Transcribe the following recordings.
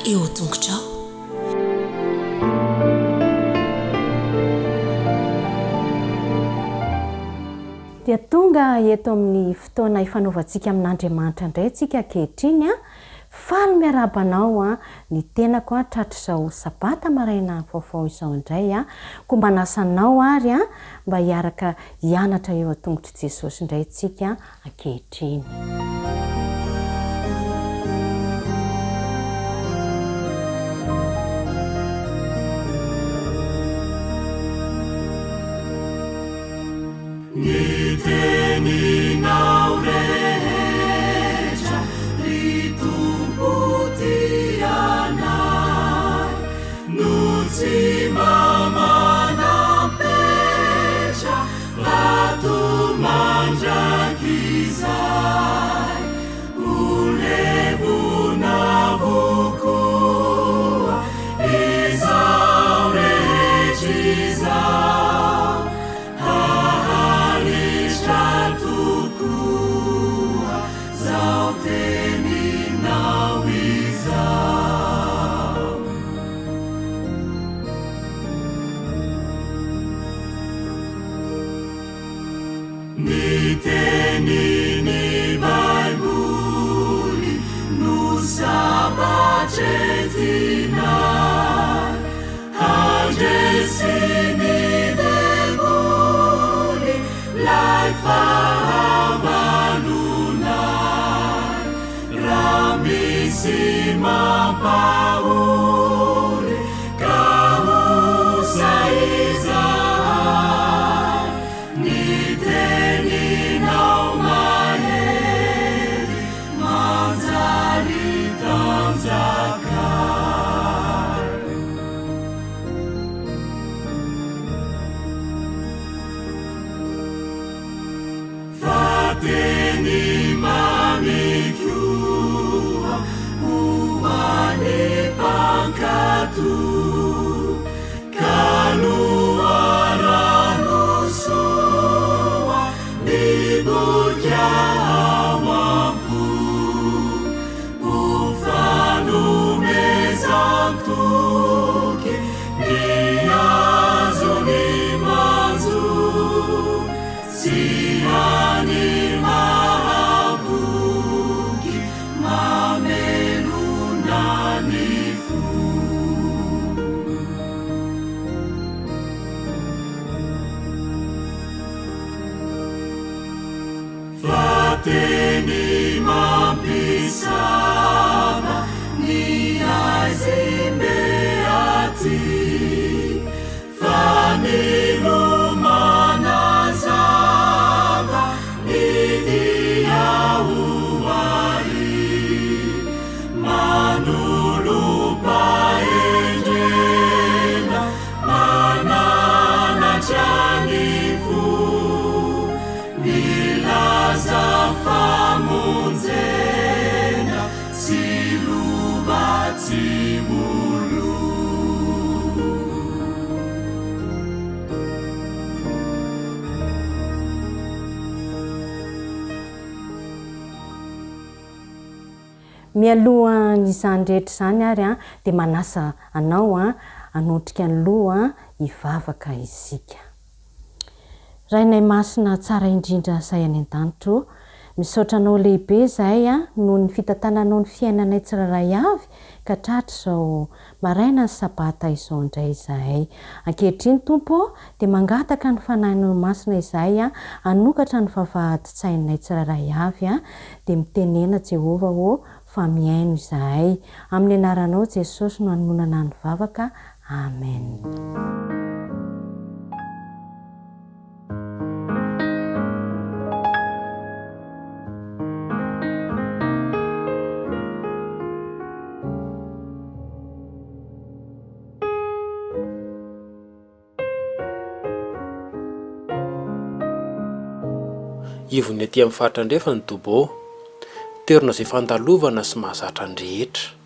eo tongotrao. dia tonga eto amin'ny fotoana ifanaovantsika amin'Andriamanitra indray antsika ankehitriny a faly miarabanao a ny tenako a tratr'izao sabata maraina vaovao izao indray a ko mba nasanao ary a mba hiaraka hianatra eo an-tongotry Jesosy indray antsika ankehitriny. Niteninao rehetra litumputianai nuci mamanapetra latu mandrakizai ulevunavukua izau rehecizai Nitenini Baibuli nusabacetinai Angesini devuli lai fahavalunai Ramisima pauri kahusaizai Fateni mamikua uane pangkatu kaluaranusua dibuja awampu ufanu mezantuki niazuni manzu siani mahavuki mamelunanifu Fateni mampisava niazimbeati fanilumanazava nidiauari manulupaendrena mananacanifu nilaza famonzena siluvatsimulu mialoha n'izany rehetra izany ary a dia manasa anao a anotrika ny loha hivavaka isika. Rainay masina tsara indrindra izay any an-danitro, misaotra anao lehibe izahay a noho ny fitantananao ny fiainanay tsiraray avy ka tratra izao maraina ny sabata izao indray izahay. Ankehitriny Tompo dia mangataka ny fanahinao masina izahay a hanokatra ny vavahady-tsainay tsiraray avy a dia mitenena Jehova ho fa miaino izahay. Amin'ny anaranao Jesosy no hamonana ny vavaka. Amen. Ivony aty amin'ny faritra andrefa ny Dobo, toerana izay fandalovana sy mahazatra ny rehetra.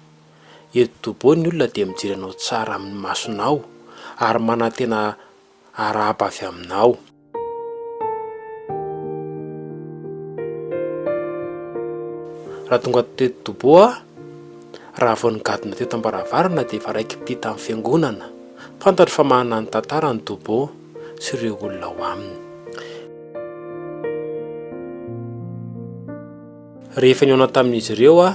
Eto Dobo ny olona dia mijery anao tsara amin'ny masonao ary manantena arahaba avy aminao. Raha tonga teto Dobo raha vao nigadona teo tambaravarana dia efa raiky mpita amin'ny fiangonana, fantatry fa manana ny tantara ny Tobo sy ireo olona ao aminy. Rehefa niaona tamin'izy ireo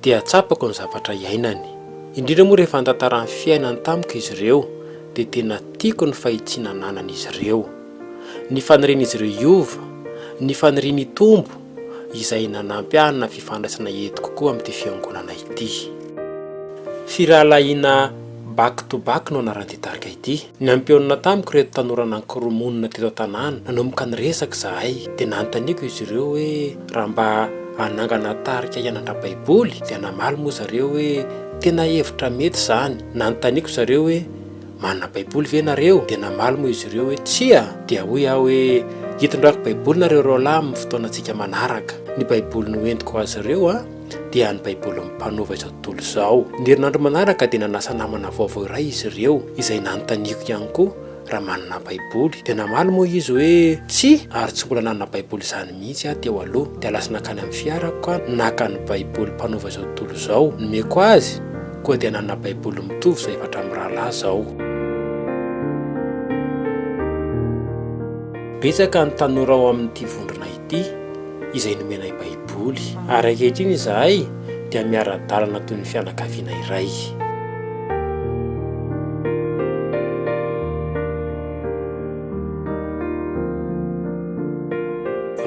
dia atsapako ny zavatra iainany. Indrindra moa rehefa nitantara ny fiainany tamiko izy ireo dia tena tiako ny fahitsiana ananan'izy ireo, ny fanirian'izy ireo iova, ny faniriany tombo izay nanampy ahy na fifandraisana eto kokoa amin'ity fiangonana ity. Firalahiana back to back no anaran'ity tarika ity. Ny ampiona tamiko reto tanora anankiromonina teto an-tanàna nanomboka ny resaka zahay dia nanontaniako izy ireo hoe raha mba anangana tarika hianatra baiboly dia namaly moa zareo hoe tena hevitra mety zany. Nanontaniako zareo hoe manana baiboly ve nareo dia namaly moa izy ireo hoe tsia, dia hoy aho hoe hitondrako baiboly nareo reo lahy amin'ny fotoanantsika manaraka. Ny baiboly noentiko azy ireo dia ny baiboly mpanova izao tontolo izao. Ny herinandro manaraka dia nanasa namana vaovao iray izy ireo izay nanontaniako ihany koa raha manana baiboly, dia namaly moa izy hoe tsy, ary tsy mbola nanana baiboly izany mihitsy teo aloha. Dia lasa nakany amin'ny fiarako naka ny baiboly mpanova izao tontolo izao, nomeko azy koa dia nanana baiboly mitovy izay efatra amin'ny rahalahy izao. Betsaka ny tanora ao amin'ity vondrona ity izay nomenay baiboly, ary ankehitriny izahay dia miara-dalana toy ny fianakaviana iray.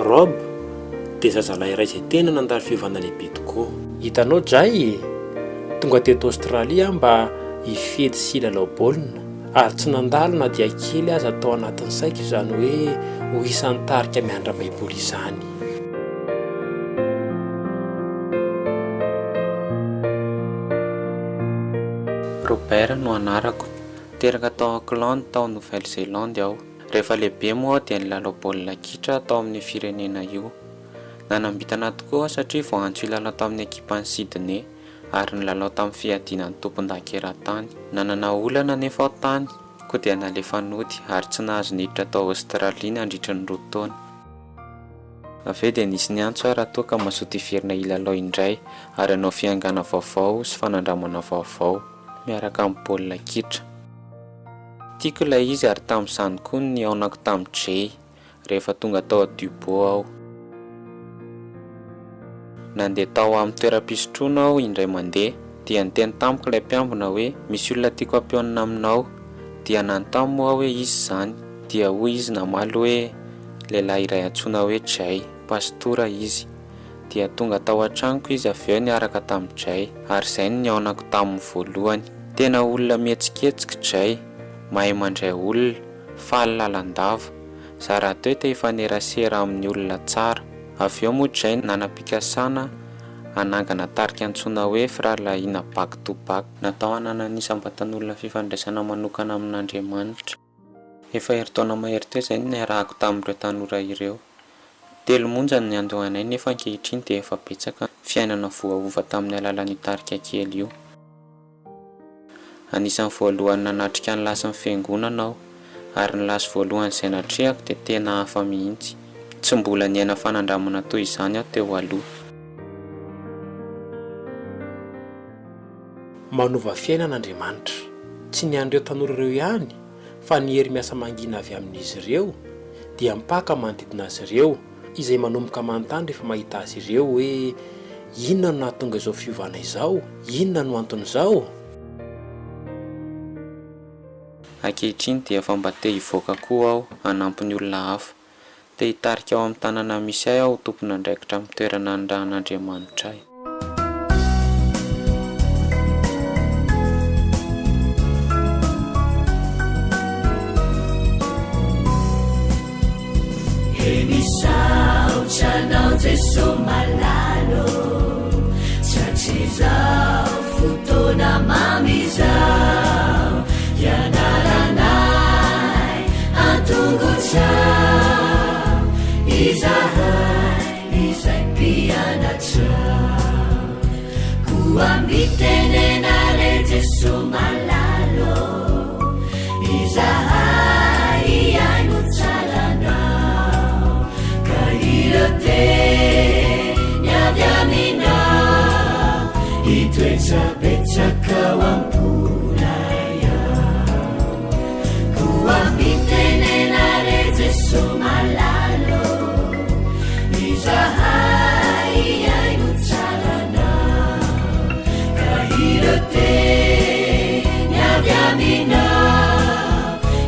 Rob dia zazalahy iray izay tena nandalo fiovana lehibe tokoa. Hitanao Jay, tonga teto Aostralia mba hifety sy lalao baolina, ary tsy nandalo na dia kely aza atao anatin'ny saiko izany hoe ho isan'ny tarika miandra baiboly izany. Robert no anarako, teraka tao Auckland tao Nouvelle-Zélande aho. Rehefa lehibe moa dia nilalao baolina kitra tao amin'ny firenena io. Nanambitana tokoa satria vao antso ilalao tamin'ny ekipan'ny Sydney ary nilalao tamin'ny fiadinan'ny tompon-dakeran-tany. Nanana olana nefa ao tany koa dia nalefa nody ary tsy nahazo niditra tao Aostralia nandritra ny 2 taona. Avy eo dia nisy ny antso raha toa ka mazoto hiverina ilalao indray ary hanao fiangana vaovao sy fanandramana vaovao miaraka amin'ny baolina kitra. Tiako ilay izy ary tamin'izany koa ny aonako tamin'ny Jay rehefa tonga tao a Dubo aho. Nandeha tao amin'ny toeram-pisotroana aho indray mandeha dia niteny tamiko ilay mpiambina hoe misy olona tiako ampiaonina aminao, dia nanontany moa hoe izy izany, dia hoy izy namaly hoe lehilahy iray antsoina hoe Jay, pastora izy. Dia tonga tao an-tranoko izy avy eo niaraka tamin'ny Jay ary izay ny aonako tamin'ny voalohany. Tena olona mihetsiketsika Jay, mahay mandray olona, faly lalandava, zara teo te hifanerasera amin'ny olona tsara. Avy eo moa Jay nanam-pikasana anangana tarika antsoina hoe firalahiana back to back, natao hanananisambatan'olona fifandraisana manokana amin'Andriamanitra. Efa herintaona mahery teo izay niarahako tamin'ireo tanora ireo. 3 monja ny andohanay nefa ankehitriny dia efa betsaka fiainana voaova tamin'ny alalan'io tarika kely io. Anisan'ny voalohany nanatrika ny lasan'ny fiangonana aho ary ny lasy voalohany izay natrehako dia tena hafa mihitsy. Tsy mbola niaina fanandramana toy izany aho teo aloha. Manova fiainan'Andriamanitra tsy ny an'ireo tanora ireo ihany fa ny hery miasa mangina avy amin'izy ireo dia mpaka manodidina azy ireo izay manomboka manontany rehefa mahita azy ireo hoe inona no nahatonga izao fiovana izao, inona no anton'izao. Ankehitriny dia efa mba te hivoaka koa aho hanampy ny olona hafa, te hitarika ao amin'ny tanàna misy ahy aho tompona andraikitra amin'ny toerana andrahan'Andriamanitra ahy. Enisauchanao Jesu malalo chachizao futona mamizao yanaranai antunguchao izai pianachao kuambitenenale Jesu malalo izai ainuchalanao kahirote nyadamina itwecha kawampulaya kuambitenenare Jesu malalo izahai ainutsarana kahirate nyavyamina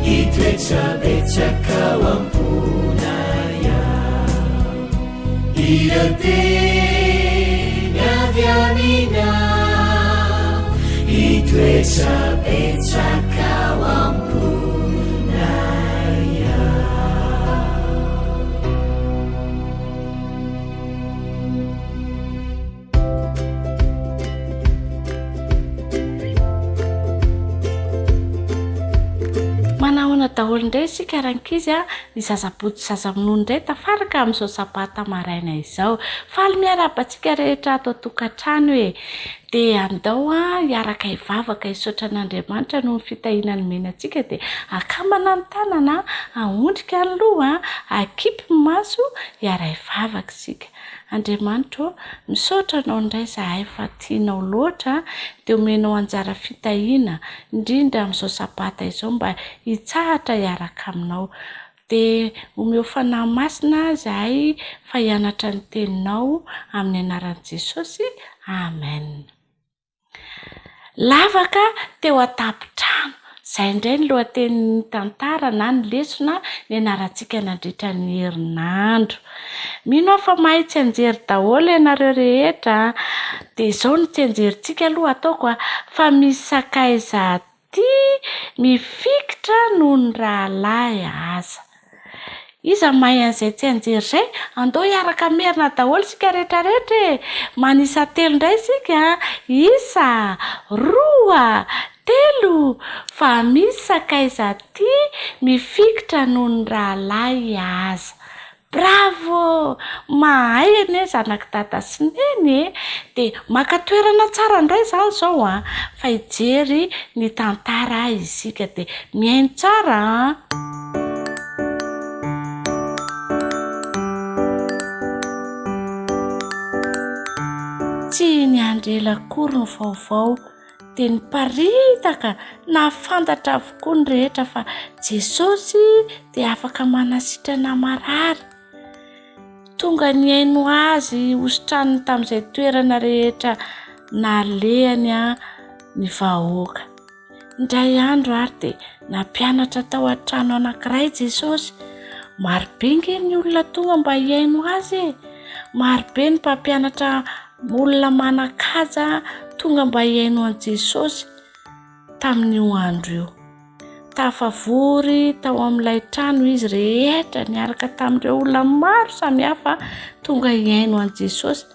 itwetsabetsaka wampulaya irate nyavyamina itwetsabetsaka wampulaya. Manahoana daholo indray isika rankizy ny zazabotsy zazamonono indray tafaraka amin'izao sabata maraina izao. Faly miarabantsika rehetra ato tokantrano hoe dia andao hiaraka hivavaka hisaotra an'Andriamanitra noho ny fitahinany menantsika dia akamana ny tanana ahondrika ny loha akipy ny maso hiara hivavaka isika. Andriamanitra misaotra anao indray zahay fa tianao loatra dia omenao anjara fitahina indrindra amin'izao sabata izao mba hitsahatra hiaraka aminao. Dia omeo fanahy masina zahay fa hianatra ny teninao amin'ny anaran'i Jesosy. Amen. Lavaka teo an-tampon-trano. Izay indray ny lohatenin'ny tantara na ny lesona ny anarantsika nandritra ny herinandro. Mino aho fa mahay tsy anjery daholo ianareo rehetra. Dia izao no tsy anjerintsika aloha ataoko fa misy sakaiza ty mifikitra noho ny rahalahy aza. Iza mahay an'izay tsy anjery izay? Andao hiaraka merina daholo isika rehetrarehetra. Manisa telo indray isika. Isa, roa, telo. Fa misy sakaiza ty mifikitra noho ny rahalahy aza. Bravo! Mahay anie zanak dada sy neny. Dia maka toerana tsara indray izany izao fa hijery ny tantara isika dia mihaino tsara. Tsy ny andrelakory ny vaovao dia niparitaka na fantatra avokoa ny rehetra fa Jesosy dia afaka manasitrana marary. Tonga ny haino azy hositraniny tamin'izay toerana rehetra nalehany ny vahoaka. Indray andro ary dia nampianatra tao an-trano anankiray Jesosy. Marobe nge ny olona tonga mba hihaino azy. Marobe ny mpampianatra olona manan-kaja tonga mba hihaino an Jesosy tamin'io andro io. Tafavory tao amin'ilay trano izy rehetra niaraka tamin'ireo olona maro samihafa tonga hihaino an Jesosy.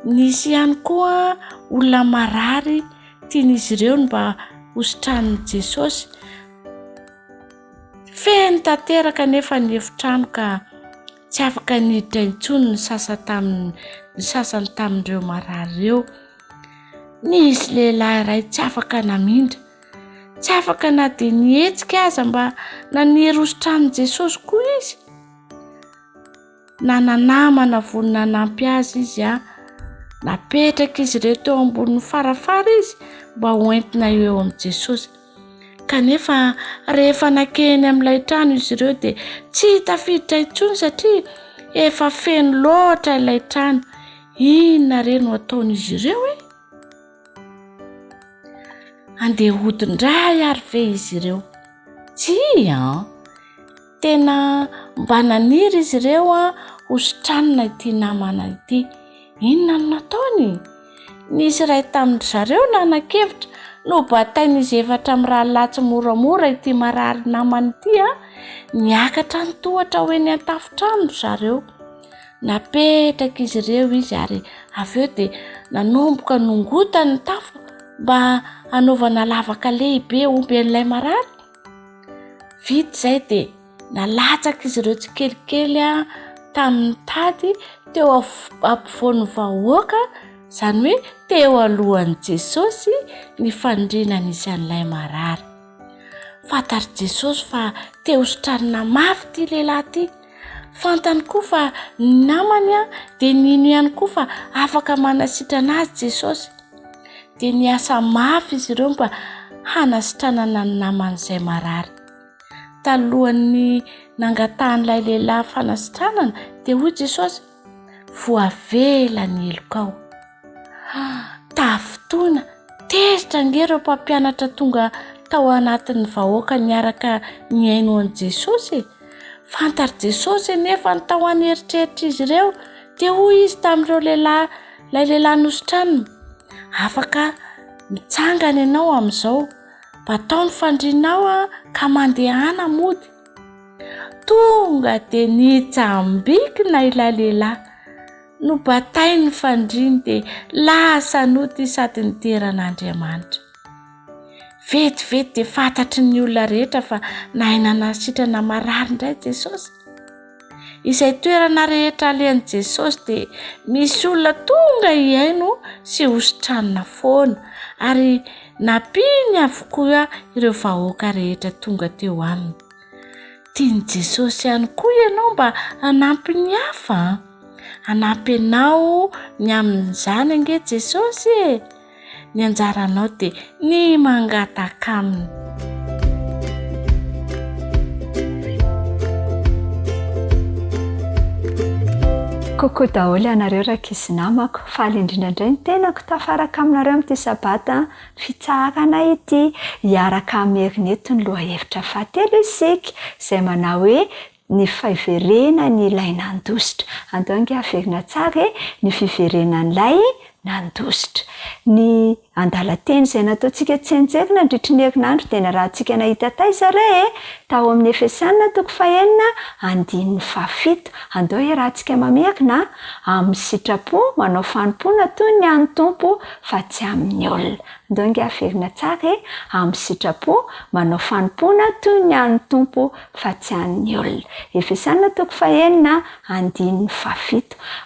Nisy ihany koa olona marary tian'izy ireo mba hositranin Jesosy. Feno tanteraka nefa ny efitrano ka tsy afaka niditra intsony ny sasany tamin'ireo marary ireo. Nisy lehilahy iray tsy afaka namindra. Tsy afaka na dia nihetsika aza mba naniry hositranin Jesosy koa izy. Nanamana vonina nampy azy izy napetraka izy ireo teo ambonin'ny farafara izy mba hoentina eo amin'i Jesosy. Kanefa rehefa nakeny amin'ilay trano izy ireo dia tsy tafiditra intsony satria efa feno loatra ilay trano. Inona re no ataon'izy ireo e? Andeha hodin-dray ary ve izy ireo? Tsia! Tena mba naniry izy ireo hositranina ity namana ity. Inona no nataony? Nisy iray tamin'ny zareo nanan-kevitra no batain'izy efatra amin'ny rahalahy moramora ity marary namana ity niakatra ny tohatra ho eny an-tafontrano zareo. Napetraka izy ireo izy ary avy eo dia nanomboka nongota ny tafo mba hanaovana lavaka lehibe omby an'ilay marary. Vita izay dia nalatsaka izy ireo tsikelikely tamin'ny tady teo ampovoan'ny vahoaka, izany hoe teo alohan'i Jesosy ny fandrinan'izy an'ilay marary. Fantary Jesosy fa te hositranina mafy ity lehilahy ity. Fantany koa fa namany dia nino ihany koa fa afaka manasitrana azy Jesosy. dia niasa mafy izy ireo mba hanasitranana ny naman'izay marary. Talohan'ny nangatan'ilay lehilahy fanasitranana dia hoy Jesosy, voavela ny eloko ao. Tafotoana tezitra ngereo mpampianatra tonga tao anatin'ny vahoaka niaraka niaino an'i Jesosy. Fantary Jesosy nefa ny tao aneritreritra izy ireo dia hoy izy tamin'ireo lehilahy, ilay lehilahy nositranana, afaka mitsangana ianao amin'izao, mba atao ny fandrinao ka mandehana mody. Tonga dia nitsambikina ilay lehilahy, nobatainy ny fandriny dia lasa noty sady niteran'Andriamanitra. Vetivety dia fantatry ny olona rehetra fa nahinana sitrana marary indray Jesosy. Izay toerana rehetra alehan'i Jesosy dia misy olona tonga hiaino sy hositranana foana, ary nampiny avokoa ireo vahoaka rehetra tonga teo aminy. Tiany Jesosy ihany koa ianao mba hanampy ny hafa, hanampy ianao ny amin'izany ange Jesosy. Ny anjaranao dia ny mangataka aminy. Kokoa daholo ianareo rakizy namako, faly indrindra indray ny tenako tafaraka aminareo amin'ity sabata fitsahakana ity, hiaraka amin'ny herinety ny lohahevitra fahatelo isika izay manao hoe ny fiverenana ny ilay nandositra. Andao ange averina tsara ny fiverenan'ilay nandositra. Ny andalan-teny izay nataontsika tsenjerina nandritry ny herinandro dia ny rahantsika nahita taiza tao amin'ny Efesianina 4:1-7. Andao rahantsika mamerina, amin'ny sitrapo manao fanompona toy ny an'ny tompo fa tsy amin'ny olona. Andao ange averina tsara amin'ny sitrapo manao fanompona toy ny an'ny tompo fa tsy amin'ny olona. Efesianina 4:1-7.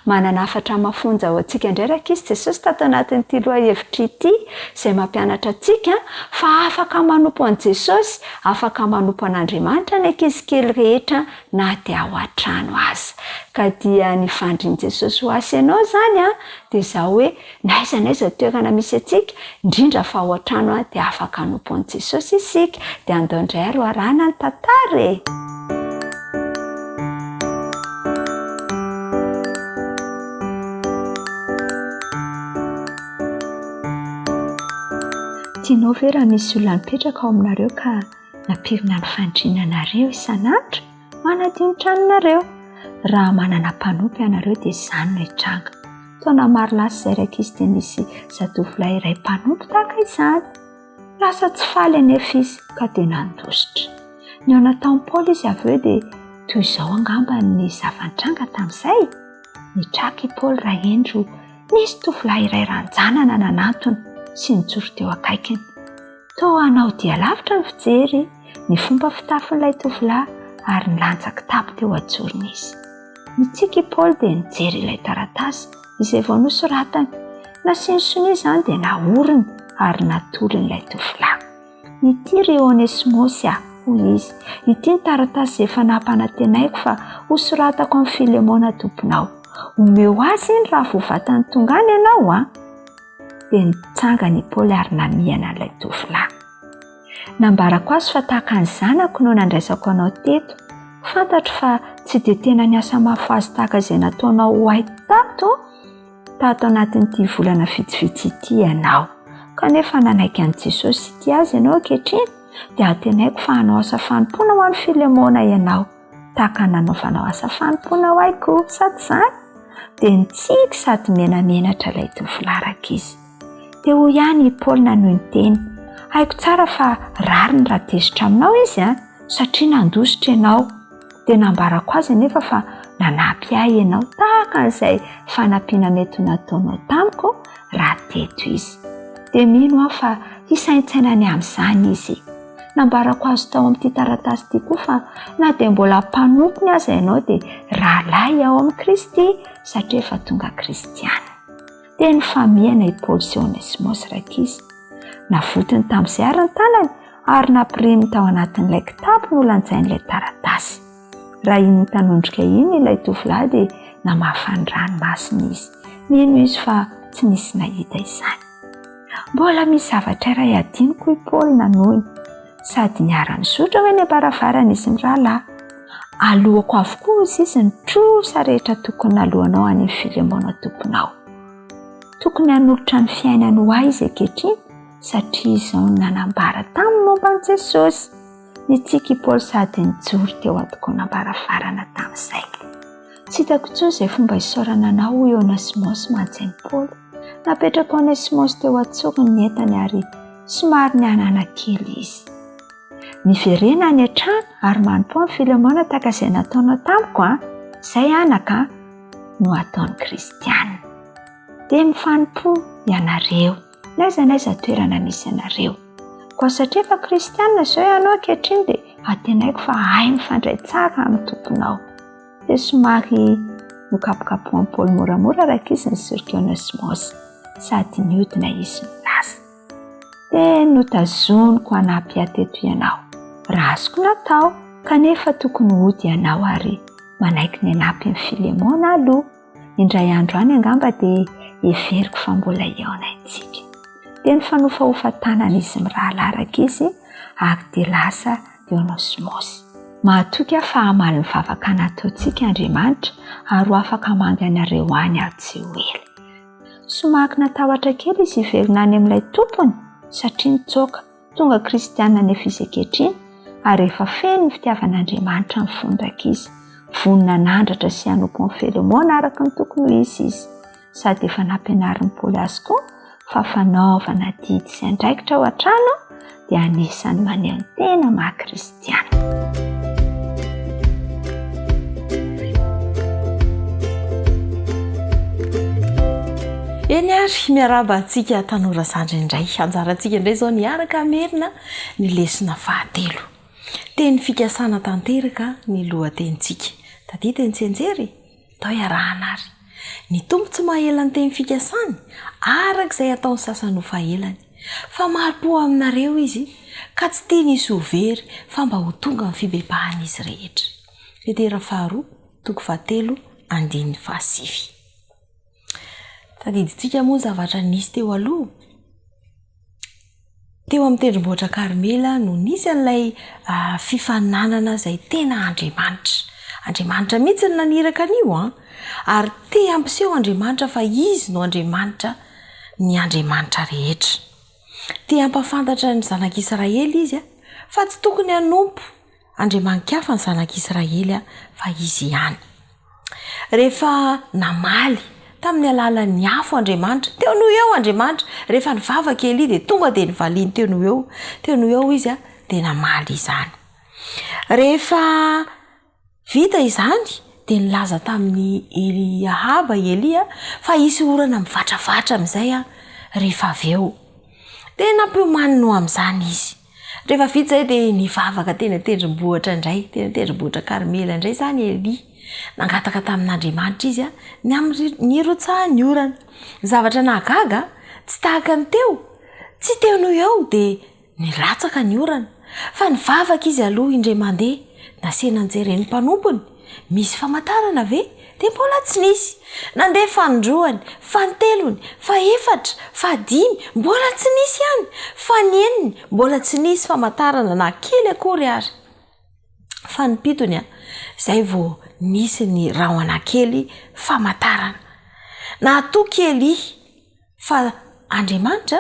Manana hafatra mafonja ho antsika indray rakizy Jesosy tato anatin'ity lohahevitra ity izay mampianatra antsika fa afaka manompo an' Jesosy, afaka manompo an'Andriamanitra ny ankizy kely rehetra na dia ao an-trano aza. Ka dia ny fandrin'i Jesosy ho asy ianao zany dia izao hoe n'aiza n'aiza toerana misy antsika, indrindra fa ao an-trano dia afaka hanompo an' Jesosy isika. Dia andao indray aro arahana ny tantara. Tianao ve raha misy olona mipetraka ao aminareo ka nampirina ny fandrinanareo isan'andro, manadio ny tranonareo? Raha manana mpanompy ianareo dia izany no hitranga. Taona maro lasa izay rakizy dia nisy zatovolahy iray mpanompy tahaka izany. Lasa tsy faly anefa izy ka dia nandositra. Ny ao nataon'i Paoly izy avy eo dia toy izao angamba ny zava-nitranga tamin'izay. Nitraka i Paoly rahendro nisy tovolahy iray ranjanana nanantony sy nijoro teo akaikiny. Toa anao dia lavitra ny fijery ny fomba fitafin'ilay tovolahy ary nilanja kitapo teo ajoriny izy. Nitsiky Paoly dia nijery ilay taratasy izay vao nosoratany. Nasiany sonia izany dia nahoriny ary natolon'ilay tovolahy. Nitiry Onesimosy hoy izy, ity ny taratasy efa nampanantenaiko fa hosoratako amin'ny Filemona tomponao. Omeo azy iny raha voavatany tongany ianao dia nitsangany Paoly ary namihana ilay tovolahy. Nambarako azy fa tahaka ny zanako no nandraisako anao teto. Fantatro fa tsy dia tena niasa mafy azy tahaka izay nataonao ho ahy tato anatin'ity volana vitsivitsy ity ianao. Kanefa nanaiky an'i Jesosy ity azy ianao ankehitriny dia antenaiko fa hanao asa fanompona ho an'i Filemona ianao tahaka nanaovanao asa fanompona ho ahy koa, sady izany? Dia nitsiky sady menamenatra ilay tovolahy rakizy. Dia hoy ihany i Paoly nanohy ny teny, haiko tsara fa rariny raha tezitra aminao izy satria nandositra ianao. Dia nambarako azy anefa fa nanampy ahy ianao tahaka an'izay fanampiana mety nataonao tamiko raha teto izy. Dia mino aho fa hisaintsainany amin'izany izy. Nambarako azy tao amin'ity taratasy ity koa fa na dia mbola mpanompy aza ianao dia rahalahy ao amin'ny Kristy satria efa tonga kristiana. Dia nifamihana i Paoly sy Onesimosy rakizy. Navotiny tamin'izay ary ny tanany ary nampiriny tao anatin'ilay kitapo no lanjain'ilay taratasy. Raha iny ny tanondrika iny ilay tovolahy dia namafany ranomasina izy. Mino izy fa tsy nisy nahita izany. mbola misy zavatra iray adinoko i Paoly nanohy, sady niara-nizotra hoe ny ambaravarana izy mirahalahy. Alohako avokoa izy ny trosa rehetra tokony alohanao any Filemona tomponao. Tokony hanolotra ny fiainany ho ahy izy ankehitriny satria izao no nanambara tamin'ny momba an'i Jesosy. Nitsika i Paoly sady nijoro teo an-tokoana ambaravarana tamin'izay. Tsy hitako intsony izay fomba isaorana anao eo Onesimosy mantsy Paoly. Napetraka Onesimosy teo an-tsokiny ny entany ary somary nianana kely izy. Niverena any an-trano ary manompo amin'ny Filemona tahaka izay nataonao tamiko izay anaka no ataony kristianina. Dia mifanompo ianareo n'aiza toerana misy ianareo. Koa satria efa kristianina izao ianao ankehitriny dia atenaiko fa hay mifandray tsara amin'ny tomponao. Dia somary nokapokapohan'i Paoly moramora raika izy nisorika Onesimosy sady niodina izy milasa. Dia notazoniko hanampy ateto ianao. Raha azoko natao kanefa tokony hody ianao ary manaiky ny hanampy amin'ny Filemona aloha. Indray andro any angamba dia everiko fa mbola eo antsika. Dia nifanofahofantanana izy mirahalaraka izy ary dia lasa eo Onesimosy. Mahatoky fa hamaly ny vavaka nataontsika Andriamanitra ary ho afaka manga anareo any aho tsy ho ela. Somary natahotra kely izy hiverina any amin'ilay tompony satria nitsoaka tonga kristianina nefa izy ankehitriny ary efa feno ny fitiavan'Andriamanitra mifondrak izy. Vonona nandratra sy hanompo amin'ny Filemona araka ny tokony ho izy. Sady efa nampianarin'i Paoly azy koa fa fanaovana didy sy andraikitra ao an-trano dia anisany maneho ny tena maha-kristiana. Eny ary miaraba antsika tanora zandry indray. Anjarantsika indray zao niaraka merina ny lesona fahatelo. Teny fikasana tanteraka ny lohatenintsika. Tadita ny tsenjery, tao iarahana ary. Ny tompo tsy mahela ny teny fikasany, arak'izay ataony sasany ho fahelany. Fa maro-po aminareo izy, ka tsy tiany hisy ho very fa mba ho tonga ny fibebahan'izy rehetra. Petera 2:7-9. Tadidintsika moa zavatra nisy teo aloha. Teo amin'ny tendrombohitra Karmela no nisy an'ilay fifananana izay tena Andriamanitra. Andriamanitra mihitsy ny naniraka an'io ary te ampiseho Andriamanitra fa izy no Andriamanitra ny Andriamanitra rehetra. Te ampafantatra ny zanak'Israely izy fa tsy tokony hanompo andriamanikafa ny zanak'Israely fa izy ihany. Rehefa namaly tamin'ny alalan'ny afo Andriamanitra, teo no eo Andriamanitra, rehefa nivava kely dia tonga dia nivaliany teo no eo izy dia namaly izany. Rehefa vita izany dia nilaza tamin'ny Ahaba Elia fa hisy orana mivatravatra amin'izay rehefa avy eo. Dia nampiomany no amin'izany izy. Rehefa vita izay dia nivavaka teny tendrombohitra indray, teny tendrombohitra Karmela indray izany Elia. Nangataka tamin'Andriamanitra izy nirotsahany orana. Zavatra nahagaga tsy tahaka ny teo, tsy teo no eo dia nilatsaka ny orana. Fa nivavaka izy aloha indray mandeha, nasena nijereny mpanompony, misy famantarana ve? Dia mbola tsy nisy. Nandeha fandroany, fantelony, faefatra, fadimy, mbola tsy nisy ihany. Faneniny, mbola tsy nisy famantarana na kely akory ary. Fa nipitony izay vao nisy ny rahona kely famantarana. Nahatoky Elia fa Andriamanitra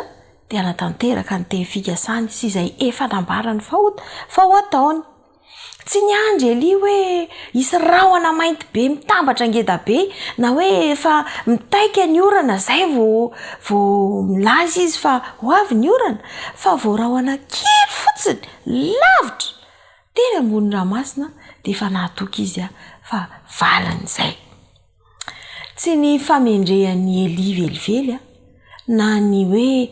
dia natanteraka ny teny fikasany sy izay efa nambarany fa ho ataony. Tsy niandry Elia hoe hisy rahona mainty be mitambatra ngeda be na hoe efa mitaika ny orana izay vao milaza izy fa ho avy ny orana, fa vao rahona kely fotsiny lavitra teny ambony ranomasina dia efa nahatoky izy fa valany izay. Tsy ny famendrehan'ny Elia velively na ny hoe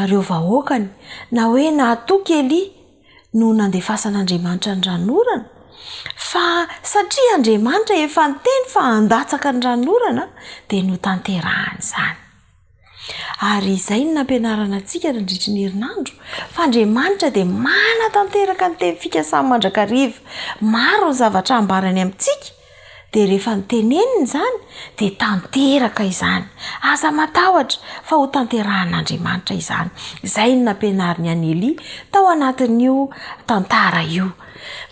reo vahoakany na hoe nahatoky Elia no nandefasan'Andriamanitra ny ranorana, fa satria Andriamanitra efa niteny fa handatsaka ny ranorana dia no tanterahany izany. Ary izay no nampianarana antsika nandritra ny herinandro fa Andriamanitra dia manatanteraka ny teny fikasany mandrakariva. Maro ny zavatra ambarany amintsika dia rehefa niteneniny izany dia tanteraka izany, aza matahotra fa ho tanterahan'Andriamanitra izany. Izay no nampianariny an'i Elia tao anatin'io tantara io.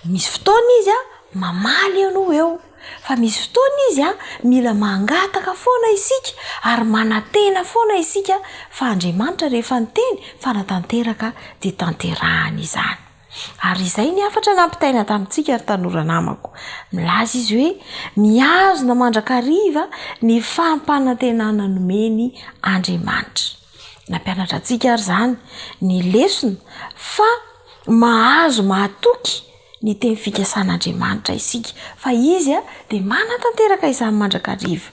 Misy fotoana izy mamaly eo eo, fa misy fotoana izy mila mangataka foana isika ary manatena foana isika fa Andriamanitra rehefa niteny fa natanteraka dia tanterahany izany. Ary izay ny afatra nampitaina tamintsika ary tanora namako. Milaza izy hoe miazona mandrakariva ny fampanantenana nomeny Andriamanitra. Nampianatra antsika ary izany ny lesona fa mahazo mahatoky ny teny fikasan'Andriamanitra isika, fa izy dia manatanteraka izany mandrakariva.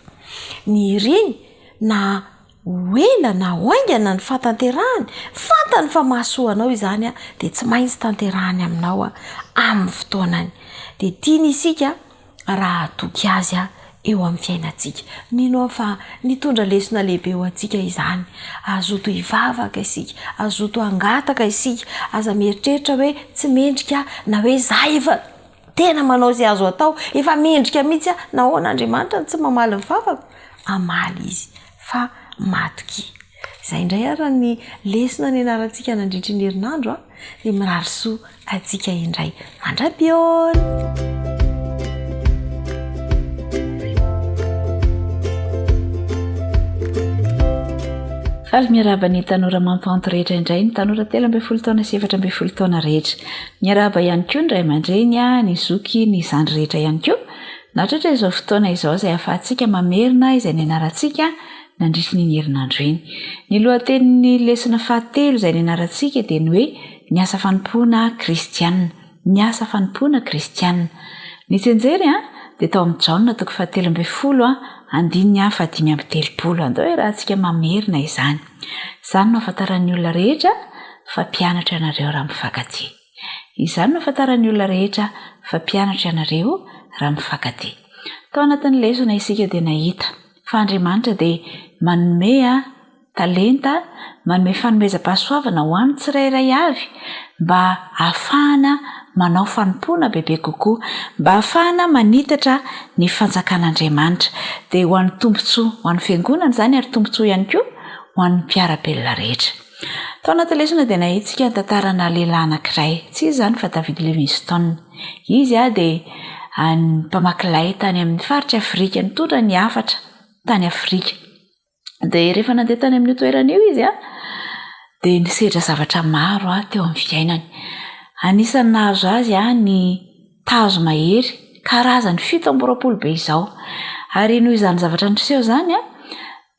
Ny reny na oela na oaingana ny fatanterahany, fantany fa mahasoanao izany dia tsy maintsy tanterahany aminao amin'ny fotoanany. Dia tiany isika raha toky azy eo amin'ny fiainantsika. Mino fa nitondra lesona lehibe ho antsika izany. Azoto hivavaka isika, azoto hangataka isika, aza mieritreritra hoe tsy mendrika na hoe za efa tena manao izay azo atao, efa mendrika mihitsy nahoan'Andriamanitra tsy mamaly mivavaka. Amaly izy fa matoky. Izay indray ara ny lesona ny anarantsika nandritry ny herinandro dia mirary soa antsika indray. Mandra-piona. Faly miaraba ny tanora mampanto rehetra indray, ny tanora 13 taona sy 14 taona rehetra. Miaraba ihany koa ny ray aman-dreny, ny zoky, ny zandry rehetra ihany koa. Natratra izao fotoana izao izay ahafahantsika mamerina izay ny anarantsika nandritry ny herinandro iny. Ny lohatenin'ny lesona fahatelo izay ny anarantsika dia ny hoe ny asa fanompoana kristianina. Ny asa fanompoana kristianina. Ny tsenjery dia tao amin'ny Jaona 7:20 andininy 5:30. Andao hoe raha antsika mamerina izany. Izany no ahafantaran'ny olona rehetra fa mpianatra ianareo raha mifankatia. Izany no ahafantaran'ny olona rehetra fa mpianatra ianareo raha mifankatia. Tao anatin'ny lesona isika dia nahita fa Andriamanitra dia manome talenta, manome fanomezam-pahasoavana ho an'ny tsirairay avy mba ahafahana manao fanompoana bebe kokoa, mba ahafahana manitatra ny fanjakan'Andriamanitra. Dia ho an'ny tombontsoa, ho an'ny fiangonana izany ary tombontsoa ihany koa ho an'ny mpiara-belona rehetra. Tao anaty lesona dia nahitsika ny tantarana lehilahy anankiray, tsy izy izany fa David Livingstone. Izy dia mpamakilay tany amin'ny faritra Afrika, nitondra ny hafatra tany Afrika. Dia rehefa nandeha tany amin'ny toerana io izy dia nisedra zavatra maro teo amin'ny fiainany. Anisan'ny nahazo azy ny tazo mahery karazany 720 be izao. Ary noho izany zavatra niseho izany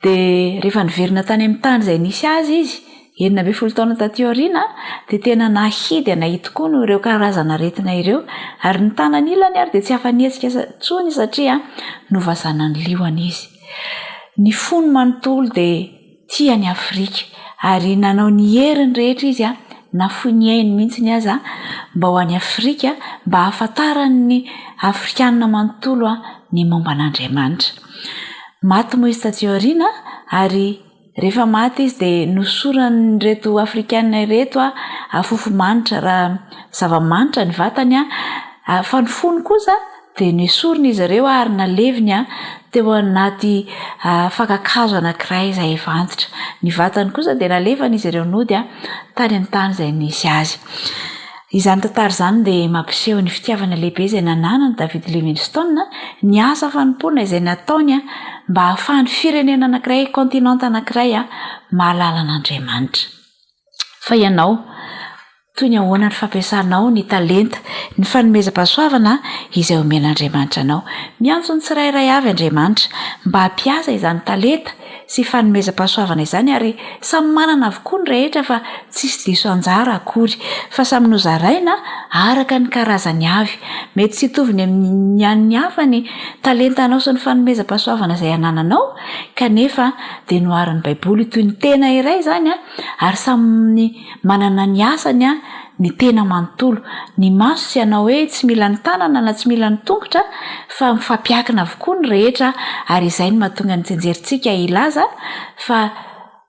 dia rehefa niverina tany amin'ny tany izay nisy azy izy 19 taona taty aoriana dia tena nahidy anahy tokoa no ireo karazana aretina ireo, ary ny tanany ilany ary dia tsy hafa-nietsika tsony satria novazana ny liona izy. Ny fony manontolo dia tiany Afrika ary nanao ny heriny rehetra izy nafoy ny ainy mihitsy ny aza mba ho any Afrika mba hahafantarany ny Afrikanina manontolo ny momba an'Andriamanitra. Maty moa izy taty aoriana ary rehefa maty izy dia nosorany reto Afrikanina reto afofomanitra raha zava-manitra ny vatany fa ny fony kosa dia nesoriny izy ireo ary naleviny teo anaty fakakazo anankiray izay efa antitra. Ny vatany kosa dia nalevana izy ireo nody tany amin'ny tany izay nisy azy. Izany tantara izany dia mampiseho ny fitiavana lehibe izay nananany David Livingstone, ny asa fanompoana izay nataony mba ahafahany firenena anankiray, kontinanta anankiray mahalala an'Andriamanitra. Fa ianao toy ny ahoana ny fampiasanao ny talenta, ny fanomezam-pahasoavana izay omen'Andriamanitra anao. Miantso ny tsirairay avy Andriamanitra mba hampiasa izany talenta sy fanomezam-pahasoavana izany, ary samy manana avokoa ny rehetra fa tsisy diso anjara akory, fa samy nozaraina araka ny karazany avy. Mety tsy hitovy ny an'ny hafa ny talentanao sy ny fanomezam-pahasoavana izay anananao, kanefa dia noarin'ny Baiboly toy ny tena iray izany ary samy manana ny asany ny tena manontolo. Ny maso sy anao hoe tsy mila ny tanana na tsy mila ny tongotra fa mifampiakina avokoa ny rehetra, ary izay ny mahatonga ny tsenjerintsika ilaza fa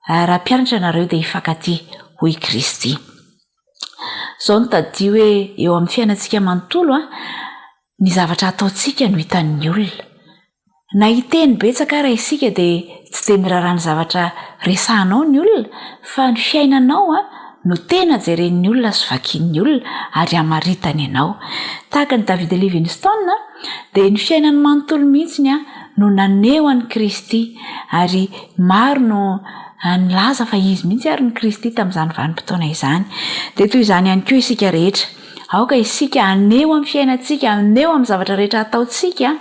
raha mpianatra ianareo dia hifankatia hoy Kristy. Izao no tadidio hoe eo amin'ny fiainantsika manontolo ny zavatra ataontsika no hitan'ny olona. na hiteny betsaka raha isika dia tsy dia mirarany zavatra resahanao ny olona fa ny fiainanao no tena jeren'ny olona sy vakian'ny olona ary amaritany ianao. Tahaka ny David Livingstone dia ny fiainany manontolo mihitsiny no naneho an'i Kristy ary maro no nilaza fa izy mihitsy ary ny Kristy tamin'izany vanim-potoana izany. Dia toy izany ihany koa isika rehetra. Aoka isika aneho amin'ny fiainantsika, aneho amin'ny zavatra rehetra ataontsika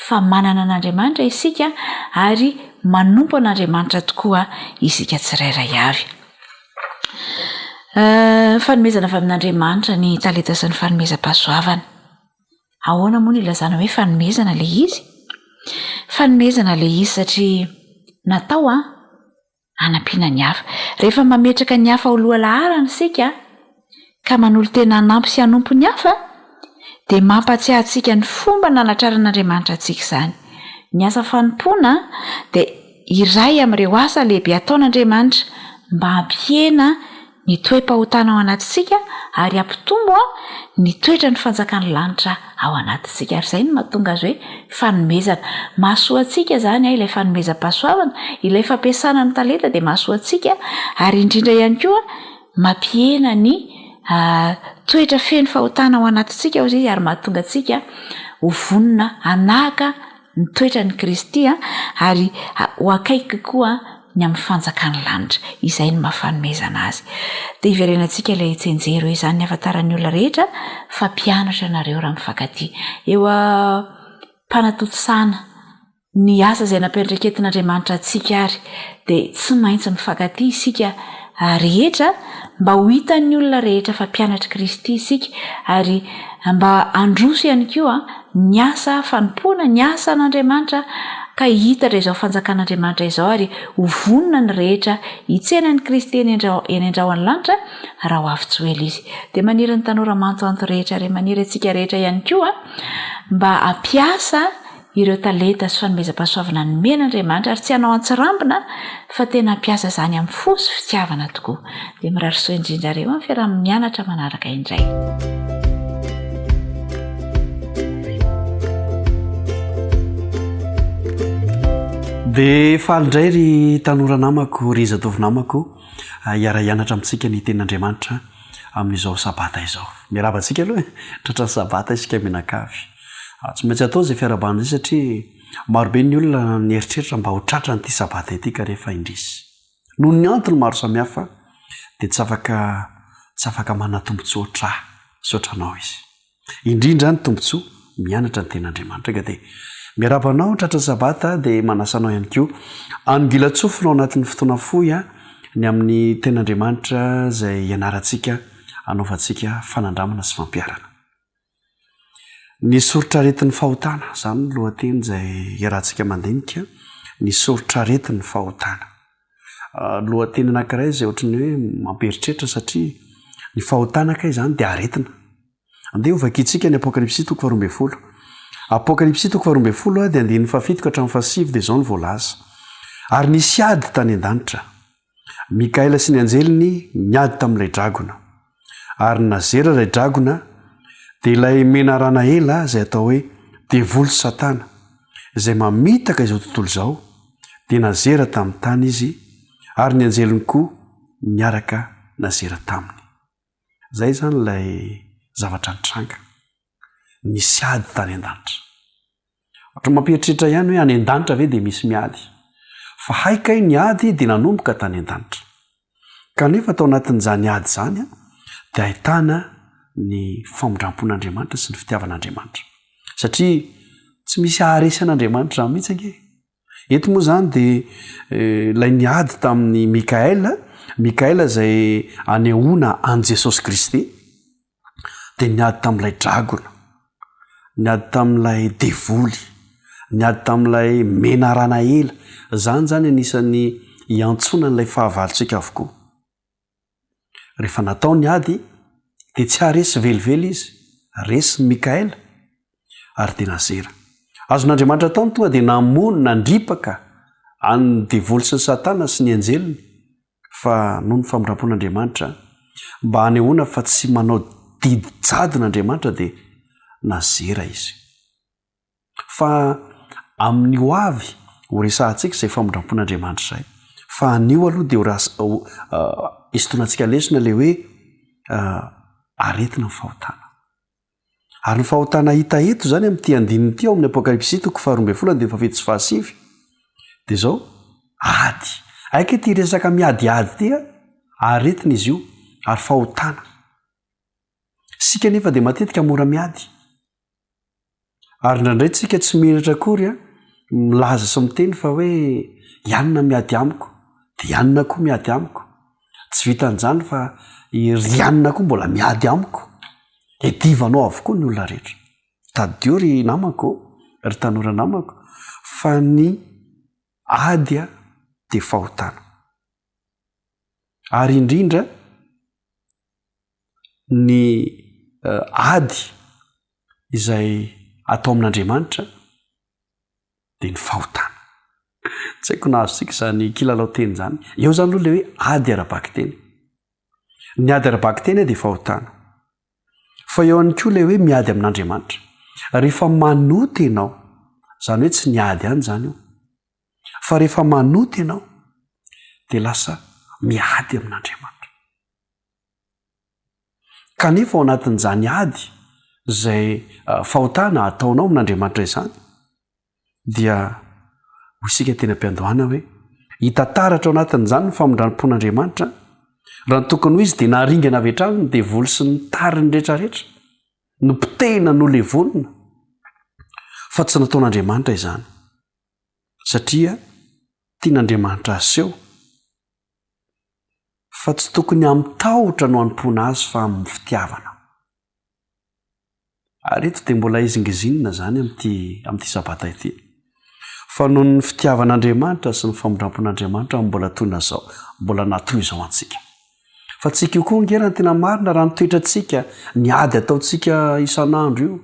fa manana an'Andriamanitra isika ary manompo an'Andriamanitra tokoa isika tsirairay avy. Fanomezana avy amin'Andriamanitra ny talenta sy ny fanomezam-pahasoavana. Ahoana moa no ilazana hoe fanomezana ilay izy? Fanomezana ilay izy satria natao hanampiana ny hafa. Rehefa mametraka ny hafa ho lohalaharana isika ka manolo tena hanampy sy hanompo ny hafa dia mampatsiahy antsika ny fomba nanatraran'Andriamanitra antsika izany. Ny asa fanompoana dia iray amin'ireo asa lehibe ataon'Andriamanitra mba hampihena ny toe-pahotana ao anatintsika ary hampitombo ny toetra ny fanjakany lanitra ao anatintsika. Ary izay no mahatonga azy hoe fanomezana. Mahasoa antsika izany ilay fanomezam-pahasoavana, ilay fampiasana ny talenta dia mahasoa antsika ary indrindra ihany koa mampihena ny toetra feno fahotana ao anatintsika izy ary mahatonga antsika ho vonona hanahaka ny toetra ny Kristy ary ho akaiky koa ny amin'ny fanjakany lanitra. Izay no mahafanomezana azy. Dia iverenantsika ilay tsenjero izany ny afantaran'ny olona rehetra fa mpianatra nareo raha mifankatia. Eo mpanatotsana ny asa izay nampiandreketin'Andriamanitra antsika ary dia tsy maintsy mifankatia isika rehetra mba ho hitan'ny olona rehetra fa mpianatra Kristy isika ary mba androso ihany koa ny asa fanompoana, ny asa an'Andriamanitra ka hitatra izao fanjakan'Andriamanitra izao ary ho vonona ny rehetra hitsenan'ny Kristy eny andraoan'ny lanitra raha ho avy tsy ho ela izy. Dia maniry ny tanora mantoanto rehetra ary maniry antsika rehetra ihany koa mba hampiasa ireo talenta sy fanomezam-pahasoavana nomen'Andriamanitra ary tsy hanao antsirambina fa tena hampiasa izany amin'ny fo sy fitiavana tokoa. Dia mirary soa indrindra reo amin'ny fiaraha-mianatra manaraka indray. Dia falindray ry tanora namako, ry zatovy namako, hiara-hianatra amintsika ny tenin'Andriamanitra amin'izao sabata izao. Miarabantsika aloha tratra sabata isika mianakavy. Tsy maintsy atao izay fiarabanana izay satria marobe ny olona nieritreritra mba ho tratra n'ity sabata ity ka rehefa indrisy. Noho ny antony maro samihafa dia tsy afaka manatombotsoa tra saotranao izy. Indrindra ny tombotsoa mianatra ny tenin'Andriamanitra ka dia miarabanao tratra sabata dia manasanao ihany koa angilatsofinao anatin'ny fotoana fohy ny amin'ny tenin'Andriamanitra izay ianarantsika anaovantsika fanandramana sy fampiarana. Ny soritra aretin'ny fahotana izany ny lohateny izay iarahantsika mandinika, ny soritra aretin'ny fahotana. Lohateny anankiray izay ohatrany hoe mamperitreritra satria ny fahotana kay izany dia aretina. Andeha hovakintsika ny Apokalipsy 12. Apokalipsy 12 dia 9-7 dia izao ny voalaza. Ary nisy ady tany an-danitra, Mikaela sy ny anjeliny niady tamin'ilay dragona. Ary nazera ilay dragona dia ilay menarana ela izay atao hoe devoly satana izay mamitaka izao tontolo izao dia nazera tamin'ny tany izy ary ny anjeliny koa niaraka nazera taminy. Izay zany ilay zavatra nitranga. Nisy ady tany an-danitra. Ohatra mampieritreritra ihany hoe any an-danitra ve dia misy miady. Fa haikay ny ady dia nanomboka tany an-danitra. Kanefa tao anatin'izany ady izany dia ahitana ny famondrampon'Andriamanitra sy ny fitiavan'Andriamanitra. Satria tsy misy haharesy an'Andriamanitra izany mihitsy ange. Eto moa izany dia ilay niady tamin'ny Mikaela izay anehoana an Jesosy Kristy dia niady tamin'ilay dragona, niady tamin'ilay devoly, niady tamin'ilay menarana ela. Zany anisan'ny iantsonan'ilay fahavalontsika avokoa. Rehefa natao ny ady dia tsy haharesy velively izy, resy Mikaela ary dia nazera. Azon'Andriamanitra taony tonga dia namono nandripaka any devoly sy ny satana sy ny anjeliny fa noho ny famondrampon'Andriamanitra mba hanehoana fa tsy manao didy jadon'Andriamanitra dia nazera izy. Fa amin'ny ho avy ho resahantsika izay famondram-pon'andriamanitra izay fa anio aloha dia isotonantsika lesona le hoe aretina ny fahotana ary ny fahotana hita eto zany amin'ity andininy ity ao amin'ny apokalipsy 4:7-8 dia zao ady aika ty resaka miadyady ty aretina izy io ary fahotana sika nefa dia matetika mora miady ary indraindray tsika tsy mihinatra akory milaza sy miteny fa hoe ianina miady amiko dia ianina koa miady amiko tsy vitan'izany fa rianina koa mbola miady amiko edivanao avokoa ny olona rehetra tadio ry namako ry tanora namako fa ny adya dia fahotana ary indrindra ny ady izay atao amin'Andriamanitra dia ny fahotana tsy haiko nahazontsika izany kilalao teny zany eo zany aloha le hoe ady ara-baky teny ny ady ara-baky teny dia fahotana fa eo ihany koa le hoe miady amin'Andriamanitra rehefa manoty ianao zany hoe tsy niady any zany io fa rehefa manoty ianao dia lasa miady amin'Andriamanitra kanefa ao anatin'izany ady izay fahotana ataonao amin'Andriamanitra izany dia ho isika tena am-piandohana hoe hitantaratra ao anatin'izany ny famondram-pon'Andriamanitra raha ny tokony ho izy dia naharingana avy hatrany ny devoly sy ny tariny rehetrarehetra no potehina no levolina fa tsy nataon'Andriamanitra izany satria tian'Andriamanitra aseho fa tsy tokony amin'ny tahotra no hanompoana azy fa amin'ny fitiavana ary eto dia mbola izingizinina zany amin'ity sabata ity fa noho ny fitiavan'Andriamanitra sy ny famondram-pon'Andriamanitra mbola toyna zao mbola natoy izao antsika fa tsika io koa ngerana tena marina raha nitoetra antsika ny ady ataontsika isan'andro io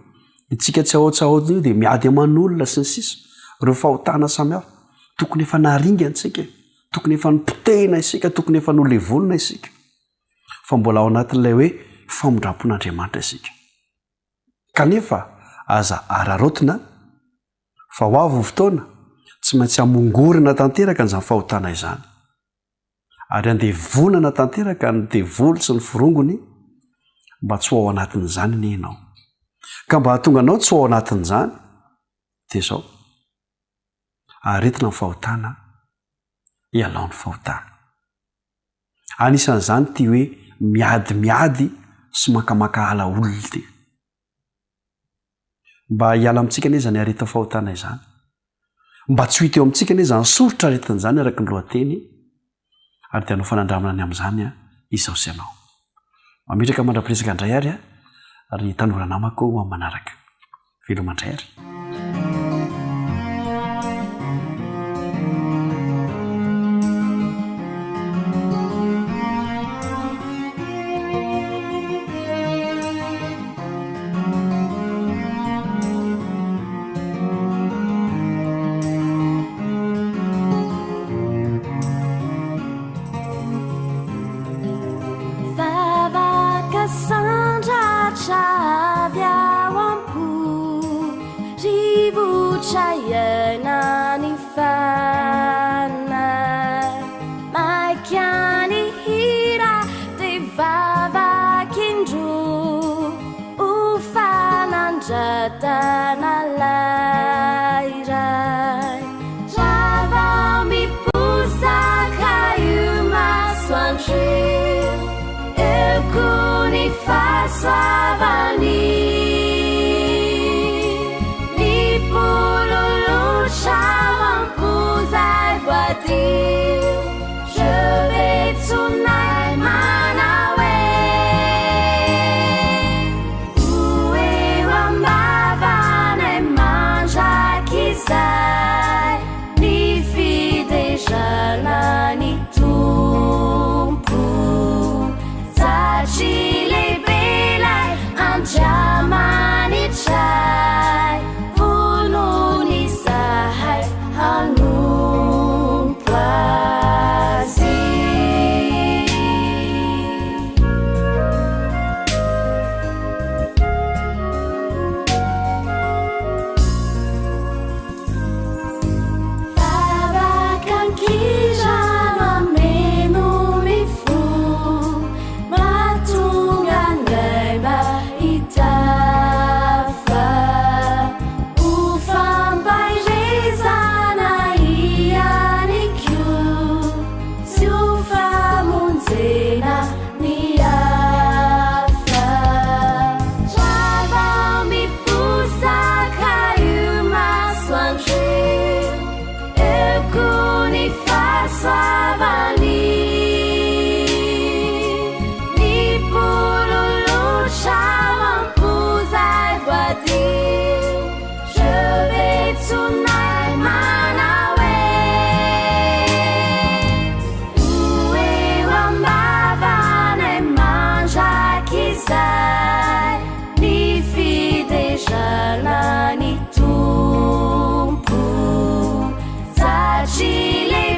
itsika tsy ahoatsahoana io dia miady aman'olona sy ny sisa ireo fahotana samihafa tokony efa naharinga antsika tokony efa nipotehina isika tokony efa nolevolina isika fa mbola ao anatin'ilay hoe famondram-pon'Andriamanitra isika kanefa aza ararotina fa ho avy fotoana tsy maintsy hamongorina tanteraka n'izany fahotana izany ary andevonana tanteraka ny devoly sy ny firongony mba tsy ho ao anatin'izany ny ianao ka mba hahatonga anao tsy ho ao anatin'izany dia zao aretina ny fahotana ialao ny fahotana anisan'izany ty hoe miady sy makamaka ala olona ty mba hiala amintsika ane zany areta fahotana izany mba tsy hita eo amintsika ane zany sorotra aretin'izany araka ny lohateny ary dia anao fanandramana any amin'izany izao sy anao mametraka mandra-piresaka indray ary ary tanora namako ho amin'ny manaraka velomandray ary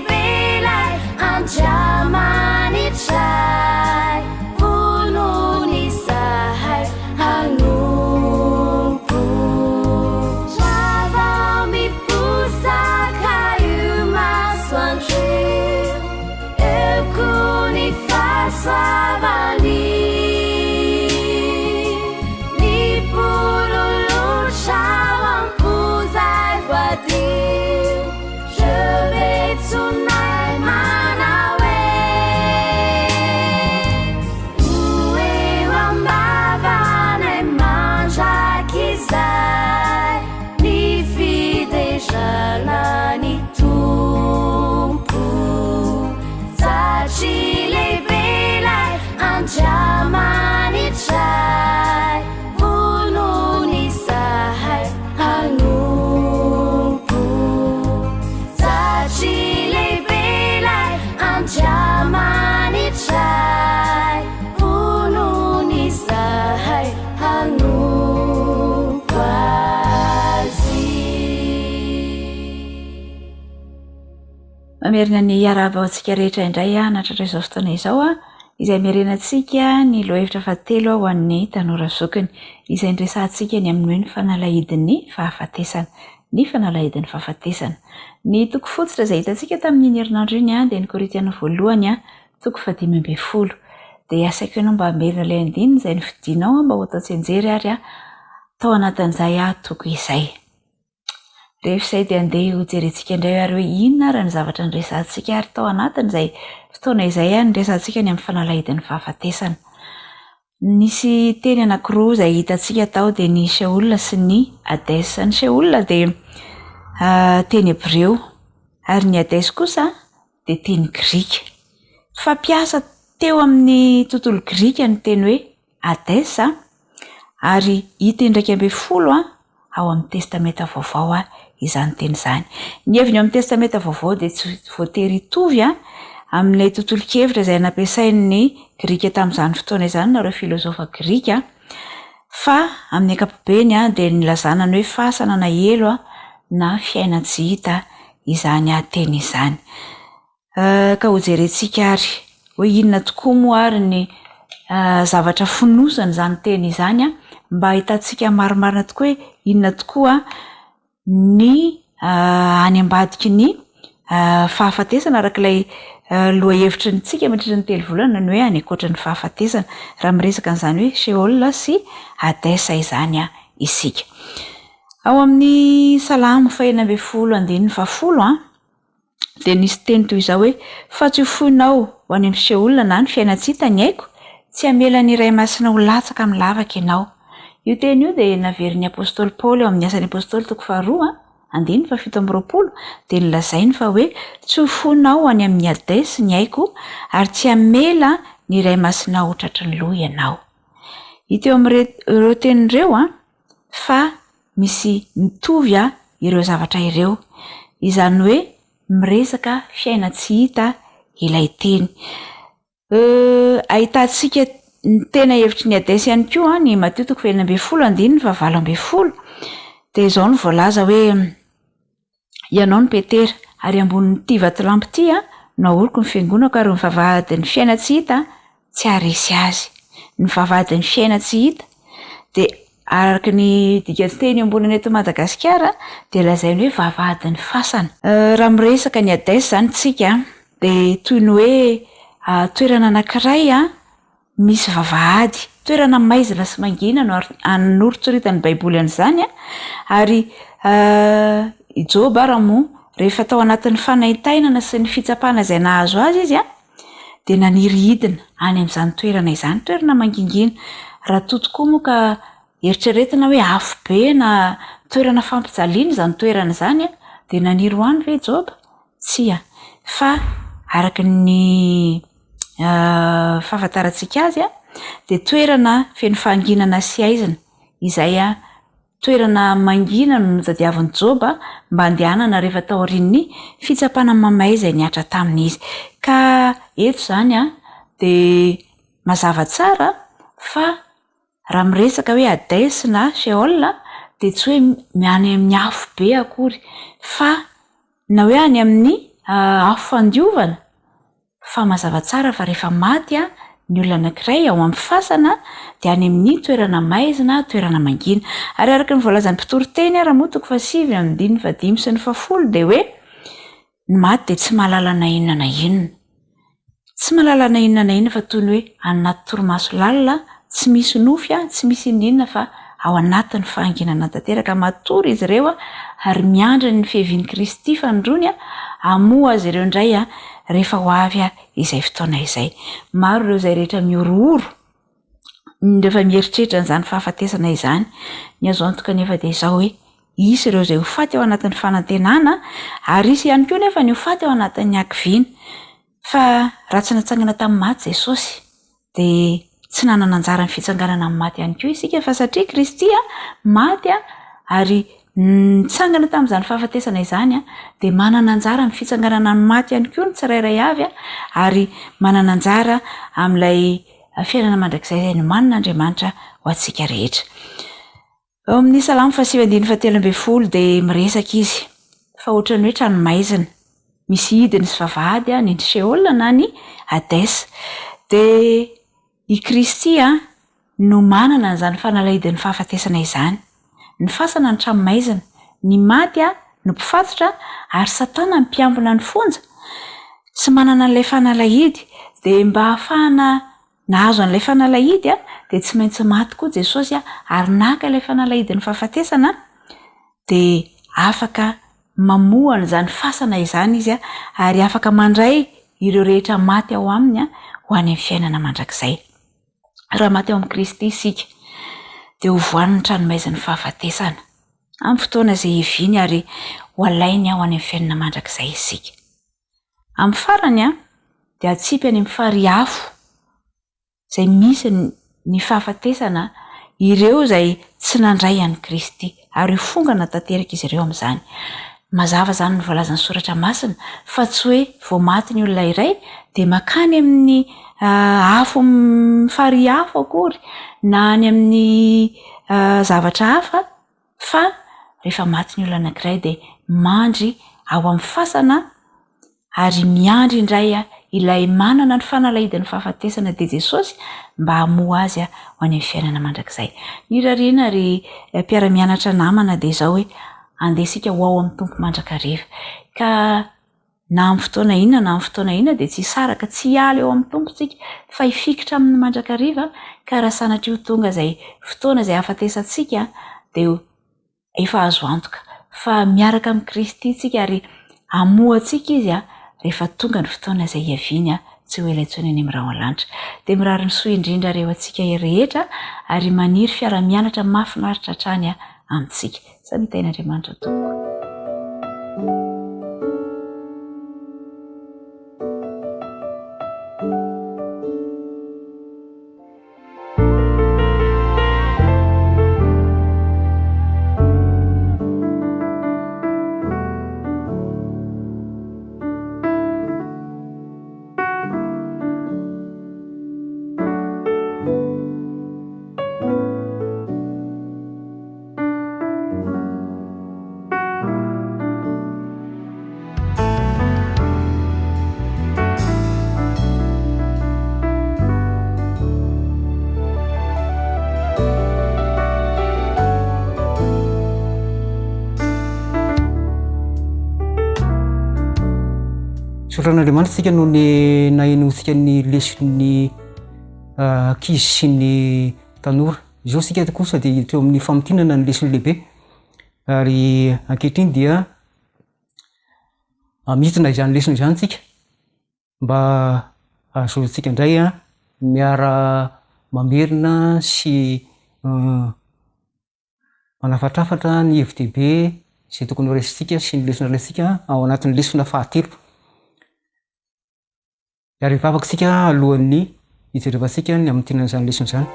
belai anjamanitrai vononi zahay hanompo zavao miposaka io masoandreo eukony fasoavany Jamanitrai vononi zahay hanompo satria lehibe anjamanitrai vononi zahay hanompo azy. Mamerina ny iaraba antsika rehetra indray natratra izao fotoana izao izay miarenantsika ny lohevitra fahatelo ho an'ny tanora zokiny izay ndresantsika ny amin'ny hoe ny fanalahidin'ny fahafatesana. Ny fanalahidin'ny fahafatesana. Ny toko fotsitra izay hitantsika tamin'ny herinandro iny dia ny Korintiana voalohany toko 5:10. Dia asaiko ianao mba hamerina ilay andininy izay novidinao mba ho atao tsenjery ary tao anatin'izay toko izay. Rehefa izay dia andeha ho jerentsika indray ary hoe inona ary ny zavatra nresantsika ary tao anatin'izay fotoana izay nresantsika ny amin'ny fanalahidin'ny fahafatesana. Nisy teny anankiroa izay hitantsika tao dia ny Sheol sy ny Hades. Ny Sheol dia teny Hebreo ary ny Hades kosa dia teny Grika. Fampiasa teo amin'ny tontolo Grika ny teny hoe Hades ary hita 120 ao amin'ny testamenta vaovao izany teny izany. Ny heviny amin'ny testamenta vaovao dia tsy voatery hitovy amin'ilay tontolo kevitra izay nampiasain'ny Grika tamin'izany fotoana izany nareo filozofa Grika fa amin'ny ankapobeny dia nilazana ny hoe fahasanana elo na fiainan-tsy hita izany teny izany. Ka ho jerentsika ary hoe inona tokoa moa ary ny zavatra fonosany izany teny izany mba hitantsika marimarina tokoa hoe inona tokoa ny any ambadiky ny fahafatesana arak'ilay lohahevitry ntsika mandritra ny telo volana ny hoe any ankoatra ny fahafatesana raha miresaka an'izany hoe Sheol sy Hades izany isika. Ao amin'ny Salamo 119:10 dia nisy teny toy izao hoe fa tsy hofoinao ho any amin'ny Sheol na ny fiainatsy hita ny haiko tsy hamela ny iray masina ho latsaka amin'ny lavaka ianao. Io teny io dia naverin'ny apôstôly Paoly ao amin'ny asan'ny apôstôly toko 2:7-20 dia nilazainy fa hoe tsy hofoinao any amin'ny Hades ny haiko ary tsy hamela ny iray masina ho tratry ny loha ianao. Hita eo amin'ireo tenireo fa misy mitovy ireo zavatra ireo izany hoe miresaka fiainatsy hita ilay teny. Ahitantsika ny tena hevitry ny Hades ihany koa ny Mateo 2:20-20 dia izao no voalaza hoe ianao ny Petera ary ambonin'ny ity vatolampy ity no ahoriko ny fiangonako ary ny vavahadin'ny fiainatsy hita tsy haharesy azy. Ny vavahadin'ny fiainatsy hita dia araka ny dikateny amboniny eto Madagasikara dia lazainy hoe vavahadin'ny fasana. Raha miresaka ny Hades zany tsika dia toy ny hoe toerana anankiray misy vavahady, toerana maizina sy mangina no anoritsoritany baiboly an'izany ary Joba raha moa rehefa tao anatin'ny fanaintainana sy ny fitsapana izay nahazo azy izy dia naniry hidina any amin'izany toerana izany, toerana mangingina. Raha totokoa moa ka eritreretina hoe afo be na toerana fampijaliana izany toerana izany dia naniry ho any ve Joba? Tsia, fa araka ny fahafantarantsika azy dia toerana feno fahanginana sy aizina izay toerana mangina no notadiavin'i Joba mba handehanana rehefa tao aorian'ny fitsapana mamay izay niatra tamin'izy. Ka eto izany dia mazava tsara fa raha miresaka hoe Hades na Sheol dia tsy hoe miany amin'ny afo be akory fa na hoe any amin'ny afofandiovana fa mazava tsara fa rehefa maty ny olona anankiray ao amin'ny fasana dia any amin'ny toerana maizina toerana mangina ary araka ny voalazan'ny mpitoryteny raha moa toko 7:5 sy ny 10 dia hoe ny maty dia tsy mahalala na inona na inona tsy mahalala na inona na inona fa toy ny hoe anaty torimaso lalina tsy misy nofy tsy misy inona fa ao anatin'ny fahanginana tanteraka matory izy ireo ary miandra ny fihevian'i Kristy fandrony amoa azy ireo indray rehefa ho avy izay fotoana izay. Maro ireo izay rehetra miorooro rehefa mieritreritra n'izany fahafatesana izany. Ny azo antoka nefa dia izao hoe isy ireo izay ho faty ao anatin'ny fanantenana ary isy ihany koa nefa ny ho faty ao anatin'ny ankiviana. Fa raha tsy natsangana tamin'ny maty Jesosy dia tsy nanana anjara ny fitsanganana amin'ny maty ihany koa isika fa satria Kristy maty ary nitsangana tamin'izany fahafatesana izany dia manana anjara ny fitsanganana ny maty ihany koa ny tsirairay avy ary manana anjara amin'ilay fiainana mandrakizay izay nomanina Andriamanitra ho antsika rehetra. Eo amin'ny Salamo 7:13 dia miresaka izy fa ohatran'ny hoe tranomaizina misy hidiny sy vavahady ny Sheol na ny Hades dia i Kristy no manana an'izany fanalahidin'ny fahafatesana izany. Ny fasana ny tranomaizina, ny maty no mpifatotra ary Satana mpiambina ny fonja sy manana an'ilay fanalahidy dia mba hahafahana nahazo an'ilay fanalahidy dia tsy maintsy maty koa Jesosy ary naka ilay fanalahidin'ny fahafatesana dia afaka mamohana izany fasana izany izy ary afaka mandray ireo rehetra maty ao aminy ho any amin'ny fiainana mandrakizay. Raha maty ao amin'ny Kristy isika dia ho voan'ny tranomaizina fahafatesana amin'ny fotoana izay hiviany ary ho alainy ao any amin'ny fiainana mandrakizay isika. Amin'ny farany dia atsipy any amin'ny fariafo izay misy ny fahafatesana ireo izay tsy nandray an'i Kristy ary ho fongana tanteraka izy ireo amin'izany. Mazava zany ny voalazan'ny soratra masina fa tsy hoe vao maty ny olona iray dia makany amin'ny afo fariafo akory na any amin'ny zavatra hafa fa rehefa maty ny olona anankiray dia mandry ao amin'ny fasana ary miandry indray ilay manana ny fanalahidin'ny fahafatesana dia Jesosy mba hamoa azy ho any amin'ny fiainana mandrakizay. Ny rariana ary mpiara-mianatra namana dia izao hoe andesika ho ao amin'ny tompo mandrakariva ka na amin'ny fotoana inona na amin'ny fotoana inona dia tsy saraka tsy hiala eo amin'ny tompo tsika fa hifikitra amin'ny mandrakariva ka raha sanatria ho tonga izay fotoana izay hafatesantsika dia efa azo antoka fa miaraka amin'ny Kristy tsika ary hamoa antsika izy rehefa tonga ny fotoana izay hiaviany tsy ho elaintsony any amin'ny rahalanitra. Dia mirary ny soa indrindra reo antsika rehetra ary maniry fiara-mianatra mahafinaritra hatrany amintsika. Samitain'Andriamanitra tompoko. Soran'Andriamanitra tsika no ny nahinosika ny leson'ny ankizy sy ny tanora. Izao sika kosa dia teo amin'ny famotinana ny lesony lehibe ary ankehitriny dia midina izany lesona izany tsika mba ahazoantsika indray miara mamerina sy manafatrafatra ny hevi-dehibe izay tokony ho raisitsika sy ny lesona raisitsika ao anatin'ny lesona fahatelo. Ary vavaka sika alohan'ny hijerevantsika ny amin'tinana izany lesona izany.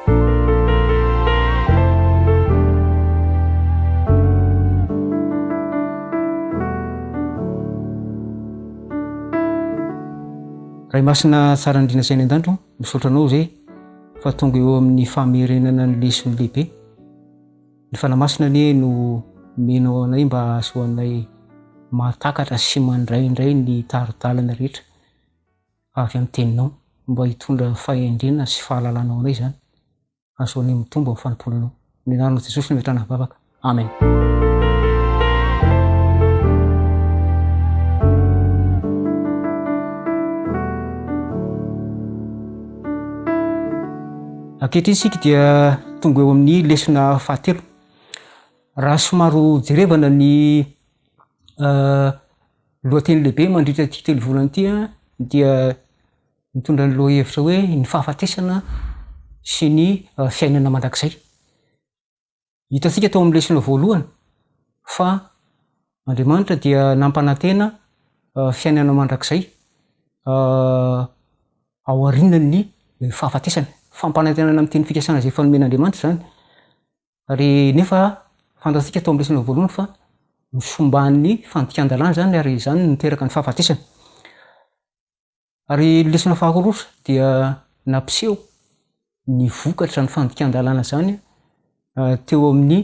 Ray masina tsara indrindra saina an-danitro misaotra anao izay fa tonga eo amin'ny famerenana ny lesony lehibe. Ny fanamasina anie no menao anay mba ahazoanay mahatakatra sy mandraindray ny tarotalana rehetra avy amin'ny teninao mba hitondra fahendrena sy fahalalanao anay zany azoany mitombo amin'ny fanompolanao ny anarana Jesosy ny metrana bavaka amen. Ankehitriny isika dia tonga eo amin'ny lesona fahatelo. Raha somaro jerevana ny lohateny lehibe mandritra ty telo volana ty dia mitondra ny lohahevitra hoe ny fahafatesana sy ny fiainana mandrakizay. Hitantsika tao amin'ny lesona voalohany fa Andriamanitra dia nampanantena fiainana mandrakizay ao aorianany fahafatesana. Fampanantenana amin'ny teny fikasana izay fanomen'Andriamanitra zany. Ary nefa fantatsika tao amin'ny lesona voalohany fa misomban'ny fandikan-dalàna zany ary zany niteraka ny fahafatesana. Ary lesona faharoa dia nampiseho ny vokatra ny fandikan-dalàna zany teo amin'ny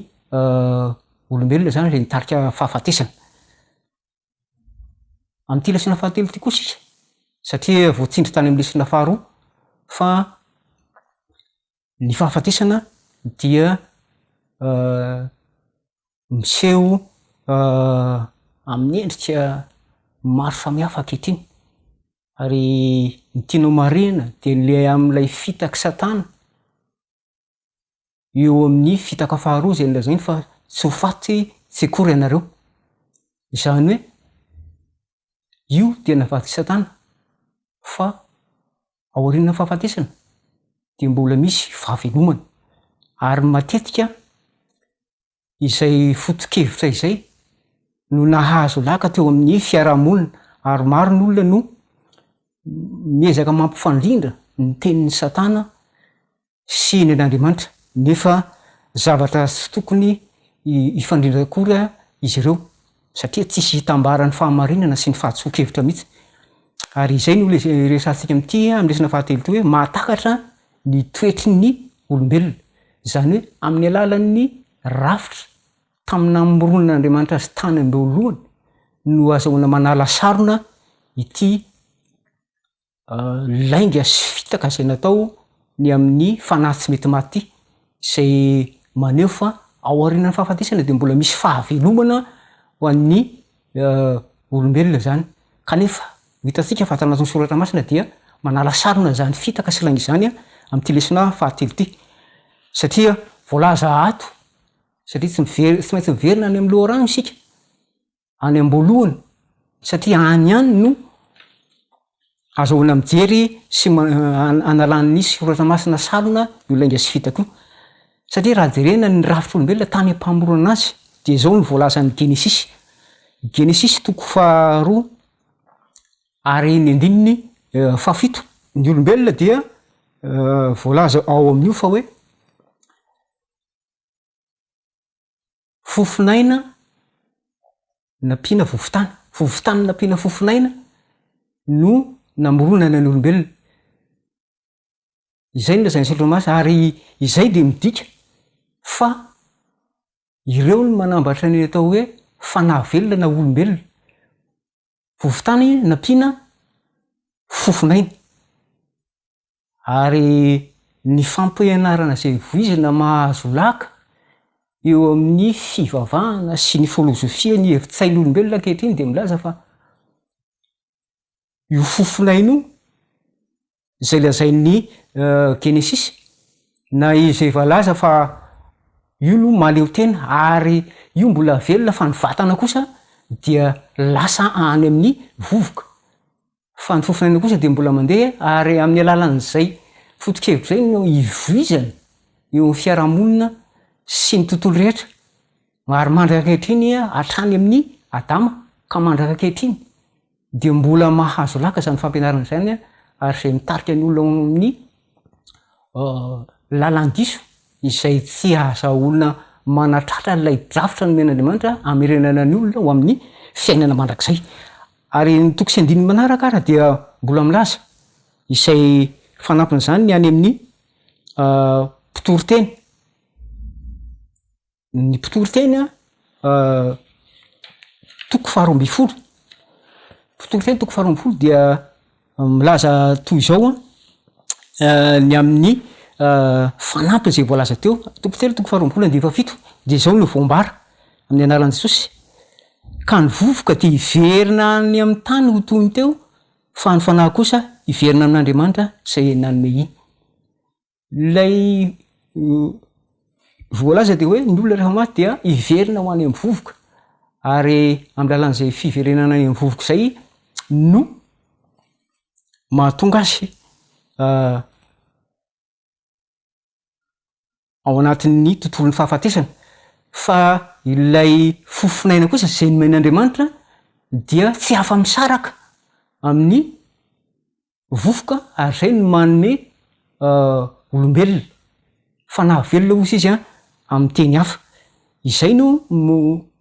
olombelona zany ilay nitarika fahafatesana. Amin'ity lesona fahatelo ty kosa izy satria voatsindry tany amin'ny lesona faharoa fa ny fahafatesana dia miseho amin'ny endrika maro samihafa ankehitriny. Ary ny tianao marina dia le amin'ilay fitaka satana eo amin'ny fitaka faharoa izay nolazainy fa tsy ho faty tsy akory ianareo. Izany hoe io dia navadiky satana fa ao aorian'ny fahafatesana dia mbola misy fahavelomana. Ary matetika izay foto-kevitra izay no nahazo laka teo amin'ny fiarahamonina ary maro ny olona no miezaka mampifandrindra ny tenin'ny satana sy ny an'Andriamanitra nefa zavatra tsy tokony ifandrindra akory izy ireo satria tsisy hitambaran'ny fahamarinana sy ny fahatsoa-kevitra mihitsy. Ary izay no resansika amin'ity amin'ny lesona fahatelo ty hoe mahatakatra ny toetry ny olombelona. Zany hoe amin'ny alalan'ny rafitra tamina mironon'Andriamanitra azy tany ambeolohany no azahoana manala sarona ity lainga sy fitaka izay natao ny amin'ny fanahy tsy mety maty izay maneho fa ao aorian'ny fahafatesana dia mbola misy fahavelomana ho an'ny olombelona zany. Kanefa hitantsika fa tanatin'ny soratra masina dia manala sarona zany fitaka sy lainga izany amin'ity lesona fahatelo ty. Satria voalaza ato satria tsy maintsy miverina any amin'ny loharano isika any am-boalohany satria any ihany no azahoana mijery sy analan'ny soratra masina sarona io lainga sy fitaka io. Satria raha jerena ny rafitr'olombelona tany ampamorona azy dia zao ny voalazan'ny Genesisy. Genesisy toko faharoa ary ny andininy fahafito. Ny olombelona dia voalaza ao amin'io fa hoe fofinaina nampiana vovotany. Vovotany nampiana fofinaina no namoronana ny olombelona. Izay no lazain'ny soratra masina ary izay dia midika fa ireo no manambatra ny atao hoe fanahy velona na olombelona. Vovotany nampiana fofinaina. Ary ny fampianarana izay voizina mahazo laka eo amin'ny fivavahana sy ny filozofia ny hevitsain'olombelona ankehitriny dia milaza fa io fofinaina io izay lazain'ny Genesisy na izay valaza fa io no maleo tena ary io mbola velona fa ny vatana kosa dia lasa any amin'ny vovoka. Fa ny fofinaina kosa dia mbola mandeha ary amin'ny alalan'izay foto-kevitra zay no ivoizana eo amin'ny fiarahamonina sy ny tontolo rehetra. Ary mandraka ankehitriny hatrany amin'ny Adama ka mandraka ankehitriny dia mbola mahazo laka zany fampianarana izany ary izay mitarika ny olona amin'ny lalan-diso izay tsy azahoana manatratra ilay drafitra nomen'Andriamanitra hamerenana ny olona ho amin'ny fiainana mandrakizay. Ary ny toko sy andininy manaraka ara dia mbola milaza izay fanampina izany ny any amin'ny mpitory-teny. Ny mpitory-teny toko faharoa amby folo. Toko faharoa amby folo dia milaza toy izao ny amin'ny fanampy zay voalaza teo. Toko faharoa amby folo and efafito dia izao no voambara amin'ny anaran'i Jesosy. Ka ny vovoka dia iverina ny amin'ny tany ho toy teo, fa ny fanahy kosa iverina amin'Andriamanitra izay nanome iny. Ilay voalaza dia hoe ny olona rehefa maty dia iverina ho any amin'ny vovoka, ary amin'ny alalan'izay fiverenana any amin'ny vovoka izay no mahatonga azy ao anatin'ny tontolon'ny fahafatesana. Fa ilay fofinaina kosa izay nomen'Andriamanitra dia tsy afa-misaraka amin'ny vovoka, ary izay no manome olombelona fanahy velona hozy izy amin'ny teny hafa. Izay no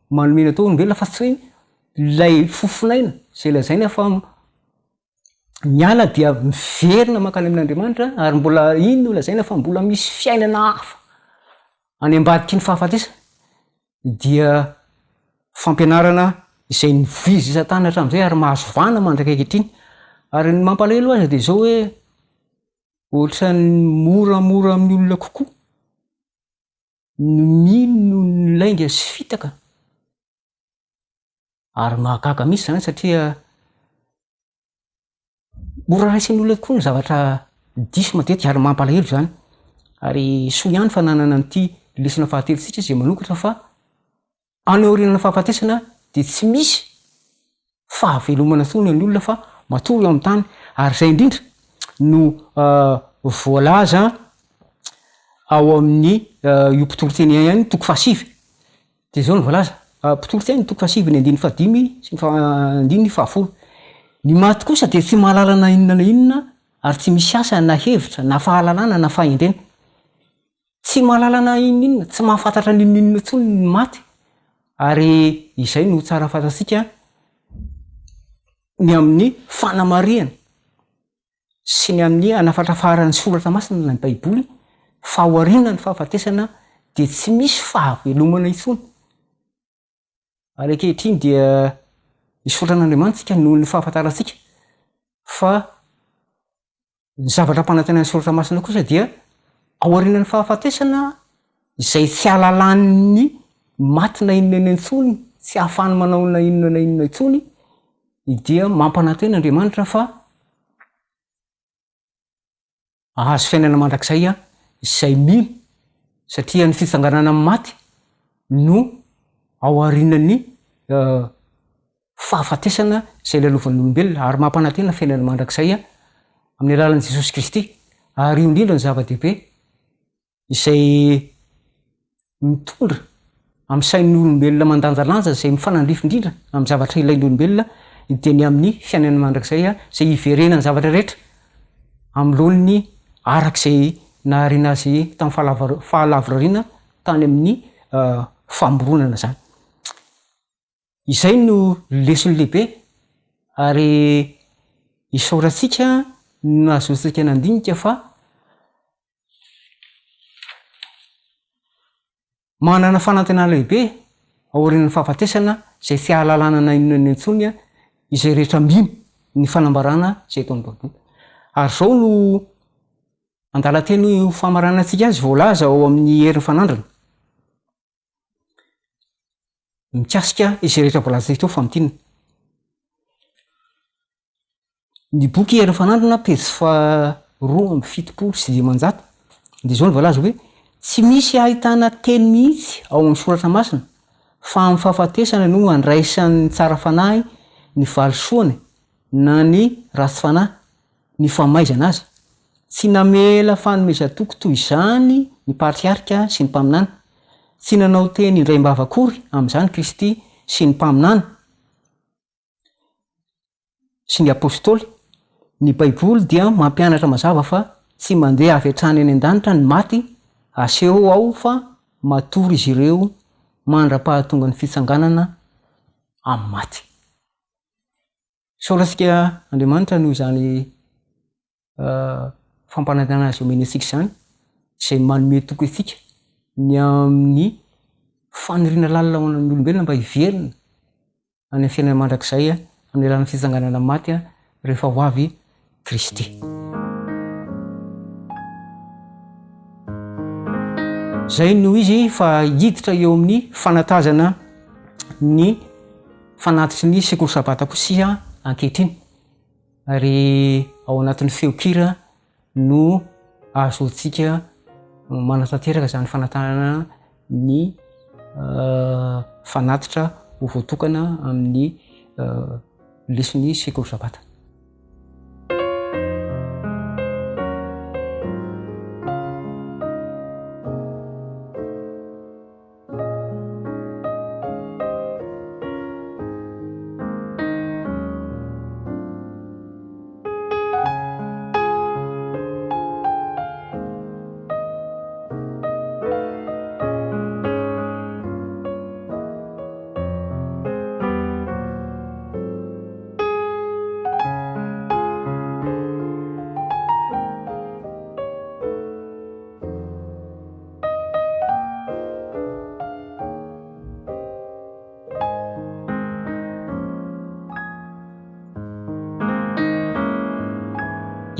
manomena tao olombelona, fa tsy hoe ilay fofinaina izay lazaina fa miala dia miverina mankany amin'Andriamanitra, ary mbola iny no lazaina fa mbola misy fiainana hafa any ambadiky ny fahafatesana. Dia fampianarana izay nivizy Satana hatramin'izay ary mahazo vana mandraka ankehitriny. Ary ny mampalahelo azy dia izao hoe ohatra ny moramora amin'ny olona kokoa ny mino ny lainga sy fitaka, ary mahagaga mihitsy zany satria mora raisin'ny olona tokoa ny zavatra diso matetika, ary mampalahelo zany. Ary soa ihany fa nanana an'ity lesona fahatelontsika izay manokatra fa any aorianana fahafatesana dia tsy misy fahavelomana tsony ny olona fa matory eo amin'ny tany. Ary izay indrindra no voalaza ao amin'ny io mpitoro-teny ihany toko fahasivy. Dia izao no voalaza mpitoro-teny toko fahasivy ny andiny fahadimy sy ny andiny fahafolo. Ny maty kosa dia tsy mahalala na inona na inona, ary tsy misy asa na hevitra na fahalalana na fahendrena. Tsy mahalala na inona, tsy mahafantatra ny inona tsony ny maty. Ary izay no tsara fantatsika ny amin'ny fanamariana sy ny amin'ny anafatrafaran'ny soratra masina ny Baiboly fa aoriana ny fahafatesana dia tsy misy fahavelomana intsony. Ary ankehitriny dia isoratran'Andriamanitra noho ny fahafantarantsika fa ny zavatra mpanantenana ny soratra masina kosa dia aorian'ny fahafatesana izay tsy alalan'ny maty na inona na intsony, tsy ahafahany manao na inona na inona intsony, dia mampanantena Andriamanitra fa ahazo fiainana mandrakizay izay mino, satria ny fitsanganana amin'ny maty no ao aorian'ny fahafatesana izay lalovan'ny olombelona, ary mampanantena fiainana mandrakizay amin'ny alalan'i Jesosy Kristy. Ary io indrindra ny zava-dehibe izay mitondra amin'ny sain'ny olombelona mandanjalanja izay mifanandrify indrindra amin'ny zavatra ilain'ny olombelona, dia ny amin'ny fiainana mandrakizay izay iverena ny zavatra rehetra amin'ny lohany arak'izay nahariana azy tamin'ny fahalavorariana tany amin'ny famoronana zany. Izay no lesony lehibe, ary isaorantsika no azotsika nandinika fa manana fanantenana lehibe aorian'ny fahafatesana izay tsy ahalalana na inona na intsony izay rehetra mino ny fanambarana izay ataon'ny Baiboly. Ary izao no andalan-teny ho famarana antsika azy voalaza ao amin'ny herin'ny fanandrana mikasika izay rehetra voalaza teo famotinana. Ny boky herin'ny fanandrana pejy 270 sy 500 dia izao no voalaza hoe tsy misy ahitana teny mihitsy ao amin'ny soratra masina fa amin'ny fahafatesana no andraisan'ny tsara fanahy ny valisoana na ny ratsy fanahy ny famaizana azy. Tsy namela fanomezan-toko toy izany ny patriarika sy ny mpaminana, tsy nanao teny indray mbavakory amin'izany Kristy sy ny mpaminana sy ny apôstôly. Ny Baiboly dia mampianatra mazava fa tsy mandeha avy hatrany any an-danitra ny maty, aseho ao fa matory izy ireo mandra-pahatonga ny fitsanganana amin'ny maty. Saorantsika Andriamanitra noho izany fampanantena azy omeny antsika izany, izay manome toko etsika ny amin'ny faniriana lalina ho an'ny olombelona mba hiverina any fiainana mandrakizay amin'ny alàn'ny fitsanganana maty rehefa ho avy Kristy. Zay no izy fa hiditra eo amin'ny fanatazana ny fanatitry ny sekoly sabata kosia ankehitriny, ary ao anatin'ny feokira no azotsika manatanteraka zany fanatana ny fanatitra ho voatokana amin'ny leson'ny sekoly sabata.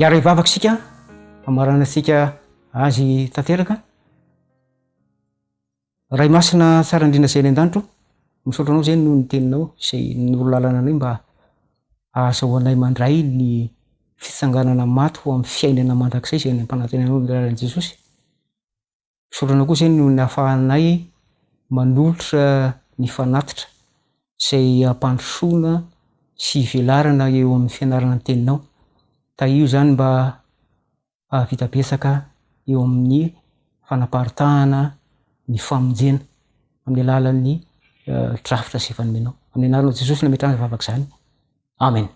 Iara ivavaka sika amarana sika azy tanteraka. Ray masina tsara indrindra zay any an-danitro, misaotranao zay no ny teninao zay norolalana anay mba ahazahoanay mandray ny fitsanganana maty ho amin'ny fiainana mandrakizay zay ny ampanantenanao ny alalan'i Jesosy. Misaotranao koa zay no ny ahafahanay manolotra ny fanatitra zay ampandrosoana sy velarana eo amin'ny fianarana ny teninao. Ta io zany mba ahavita-betsaka eo amin'ny fanaparitahana ny famonjena amin'ny alalan'ny drafitra sy efa nomenao. Amin'ny anaran'i Jesosy nametrahana vavaka zany. Amen.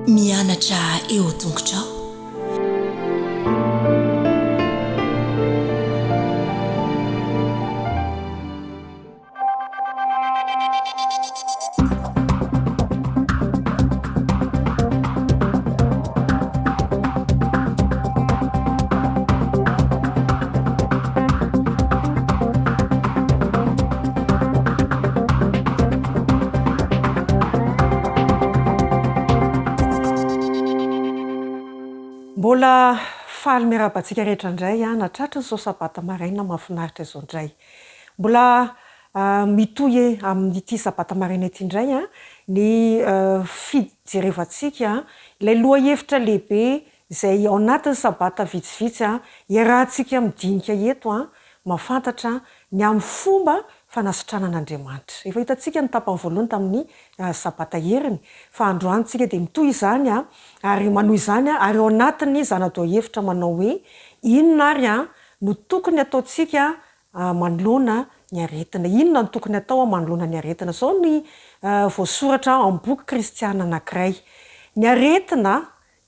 Mianatra eo tongotrao. Mbola faly miarabantsika rehetra indray natratra ny zao sabata maraina mahafinaritra izao indray. Mbola mitohy amin'ity sabata maraina ity indray ny fijerevantsika ilay loha hevitra lehibe izay ao anatin'ny sabata vitsivitsy iarahantsika midinika eto mahafantatra ny amin'ny fomba fanasitranan'Andriamanitra. Efa hitantsika ny tapany voalohany tamin'ny sabata heriny, fa androantsika dia mitohy izany ary manohy izany ary ao anatin'ny zanadao hevitra manao hoe inona ary no tokony ataontsika manoloana ny aretina, inona no tokony atao manoloana ny aretina. Zao ny voasoratra amin'ny boky kristiana anankiray. Ny aretina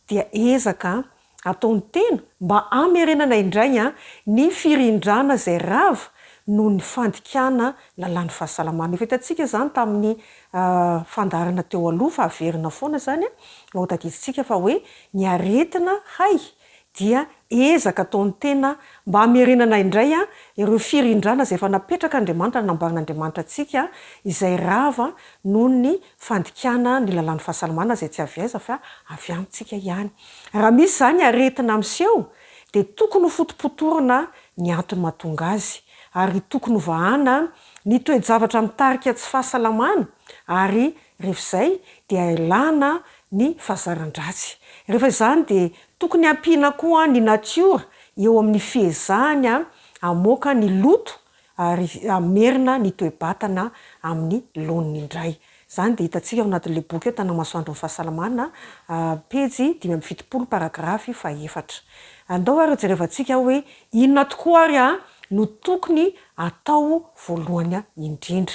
dia ezaka ataony tena mba amerenana indray ny firindrana zay rava noho ny fandikana lalan'ny fahasalamana. Efa hitantsika zany tamin'ny fandarana teo aloha fa averina foana zany ho tadiditsika fa hoe ny aretina dia ezaka ataony tena mba amerenana indray ireo firindrana zay efa napetraka Andriamanitra, nambaran'Andriamanitra antsika izay rava noho ny fandikana ny lalan'ny fahasalamana zay tsy avy aiza fa avy amintsika ihany. Raha misy zany aretina miseho dia tokony ho fotopotorana ny antony mahatonga azy, ary tokony vahana ny toe-javatra mitarika tsy fahasalamana, ary rehefa izay dia ilana ny fahazaran-dratsy. Rehefa izany dia tokony ampiana koa ny natiora eo amin'ny fihezahany amoaka ny loto ary amerina ny toe-batana amin'ny laoniny indray. Zany dia hitantsika ao anatin'ilay boky eo tanamasoandro ny fahasalamana pejy 570 paragrafy 4. Andao ary jerevantsika hoe inona tokoa ary no tokony atao voalohany indrindra.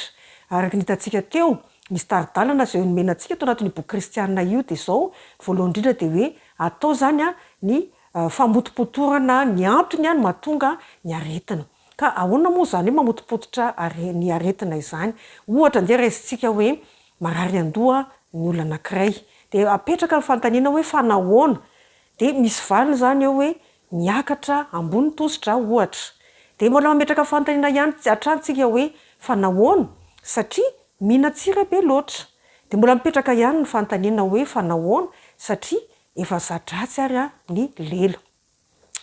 Araka nitantsika teo, misy taridalana zay nomenantsika tao anatin'ny boky kristiana io dia zao voalohany indrindra dia hoe atao zany ny famotopotorana ny antony ny mahatonga ny aretina. Ka ahoana moa zany hoe mamotopototra ny aretina izany? Ohatra ndeha raisitsika hoe marary andoha ny olona anankiray, dia apetraka ny fantaniana hoe fanahoana, dia misy valiny zany eo hoe miakatra ambony tositra ohatra, de mbola mametraka fantaniana ihany atrantsika hoe fa nahoana satria mihina tsira be loatra de mbola mipetraka ihany ny fantaniana hoe fa nahoana satria efa zadratsy ary a ny lela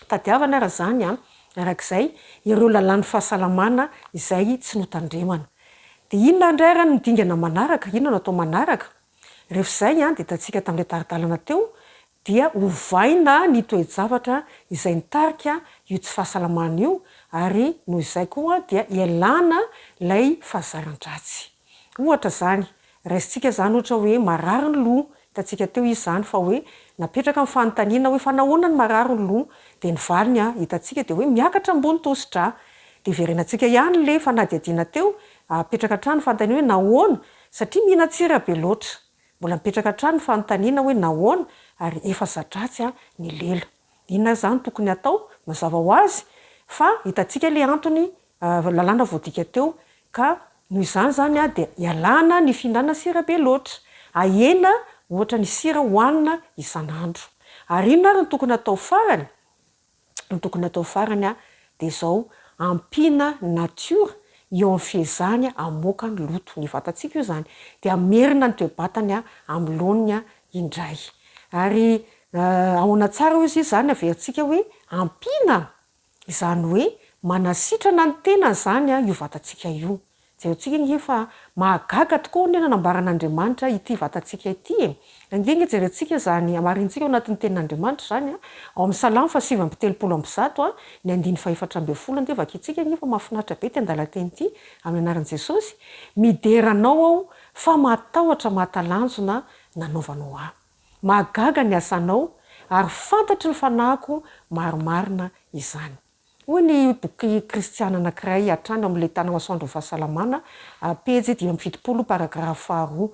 tadiavana raha zany a arak'izay ireo lalàn'ny fahasalamana izay tsy notandremana de inona indray raha nodingana manaraka inona no atao manaraka rehefa zay a de hitantsika tamin'ilay taridalana teo dia hovaina ny toe-javatra izay nitarika io tsy fahasalamana io ary noho izay koa dia ialana lay fahazaran-dratsy ohatra zany raisintsika zany ohatra hoe marary ny loha hitantsika teo izy zany fa hoe napetraka amin'ny fanontaniana hoe fa nahoana ny marary ny loha de ny valiny a hitantsika de hoe miakatra ambony tositra de verenantsika ihany le fanadiadiana teo apetraka hatrany fanontaniana hoe nahoana satria mihina tsira be loatra mbola mipetraka hatrany fanontaniana hoe nahoana ary efa zadratsy a ny lela inona zany tokony atao mazava ho azy fa hitantsika le antony lalàna voadika teo ka noho izany zany a de ialana ny fihinana sira be loatra ahena ohatra ny sira hohanina isan'andro ary inona ary ny tokony atao farany ny tokony atao farany a de zao ampina natiora eo amin'ny fihezany amoaka ny loto ny vatantsika io zany de amerina ny toe-batany a amin'ny laoniny a indray ary ahoana tsara ho izy zany averintsika hoe ampina izany hoe manasitrana ny tena zany a io vatantsika io jerentsika ny efa mahagaga tokoa ny nanambaran'Andriamanitra ity vatantsika ity indrindra jerentsika zany amarintsika ao anatin'ny tenin'Andriamanitra zany a ao amin'ny Salamo 8:30 ny 2:4 de vakitsika ny efa mahafinaritra be ty andalan-teny ity amin'ny anaran'i Jesosy mideranao ao fa matahotra mahatalanjona nanaovanao ahy mahagaga ny asanao ary fantatry ny fanahiko maromarina izany hoy ny boky kristiana anankiray hatrany amin'ilay tana masoandro ny fahasalamana pejy 7 paragrafy 2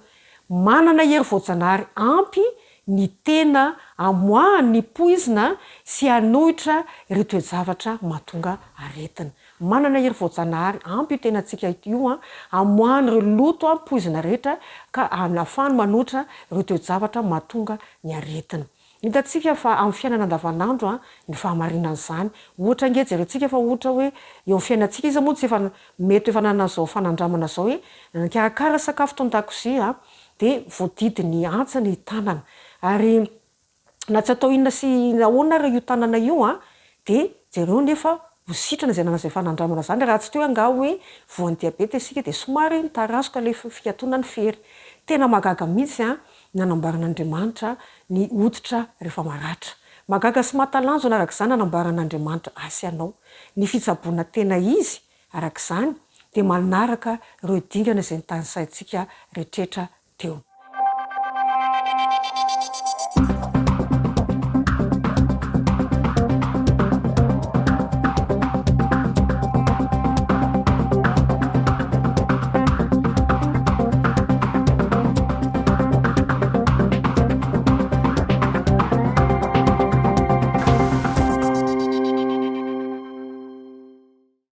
manana hery voajanahary ampy ny tena amoahany ny poizina sy anohitra ireo toe-javatra mahatonga aretina manana hery voajanahary ampy io tena antsika io a amoahany ireo loto a poizina rehetra ka ahafahany manohitra ireo toe-javatra mahatonga ny aretina hitantsika fa amin'ny fiainana andavanandro a ny fahamarinan'izany ohatra nge jerentsika fa ohatra hoe eo amin'ny fiainantsika izy moa tsy efa mety efa nanazao fanandramana zao hoe karakara sakafo to an-dakozia de voadidy ny antsa ny tanana ary na tsy atao inona sy nahoana ary io tanana io a de jereo nefa ho sitrana zay nanazay fanandramana zany raha tsy teo anga hoe voan'ny diabeta isika de somary nitarasoka le fiatonany fery tena magaga mihitsy a nanambaran'Andriamanitra ny oditra rehefa maratra magaga sy mahatalanjona arak'izany nanambaran'Andriamanitra asy anao ny fitsaboana tena izy arak'izany de manaraka ireo dingana izay nytanysaintsika rehetrehtra teo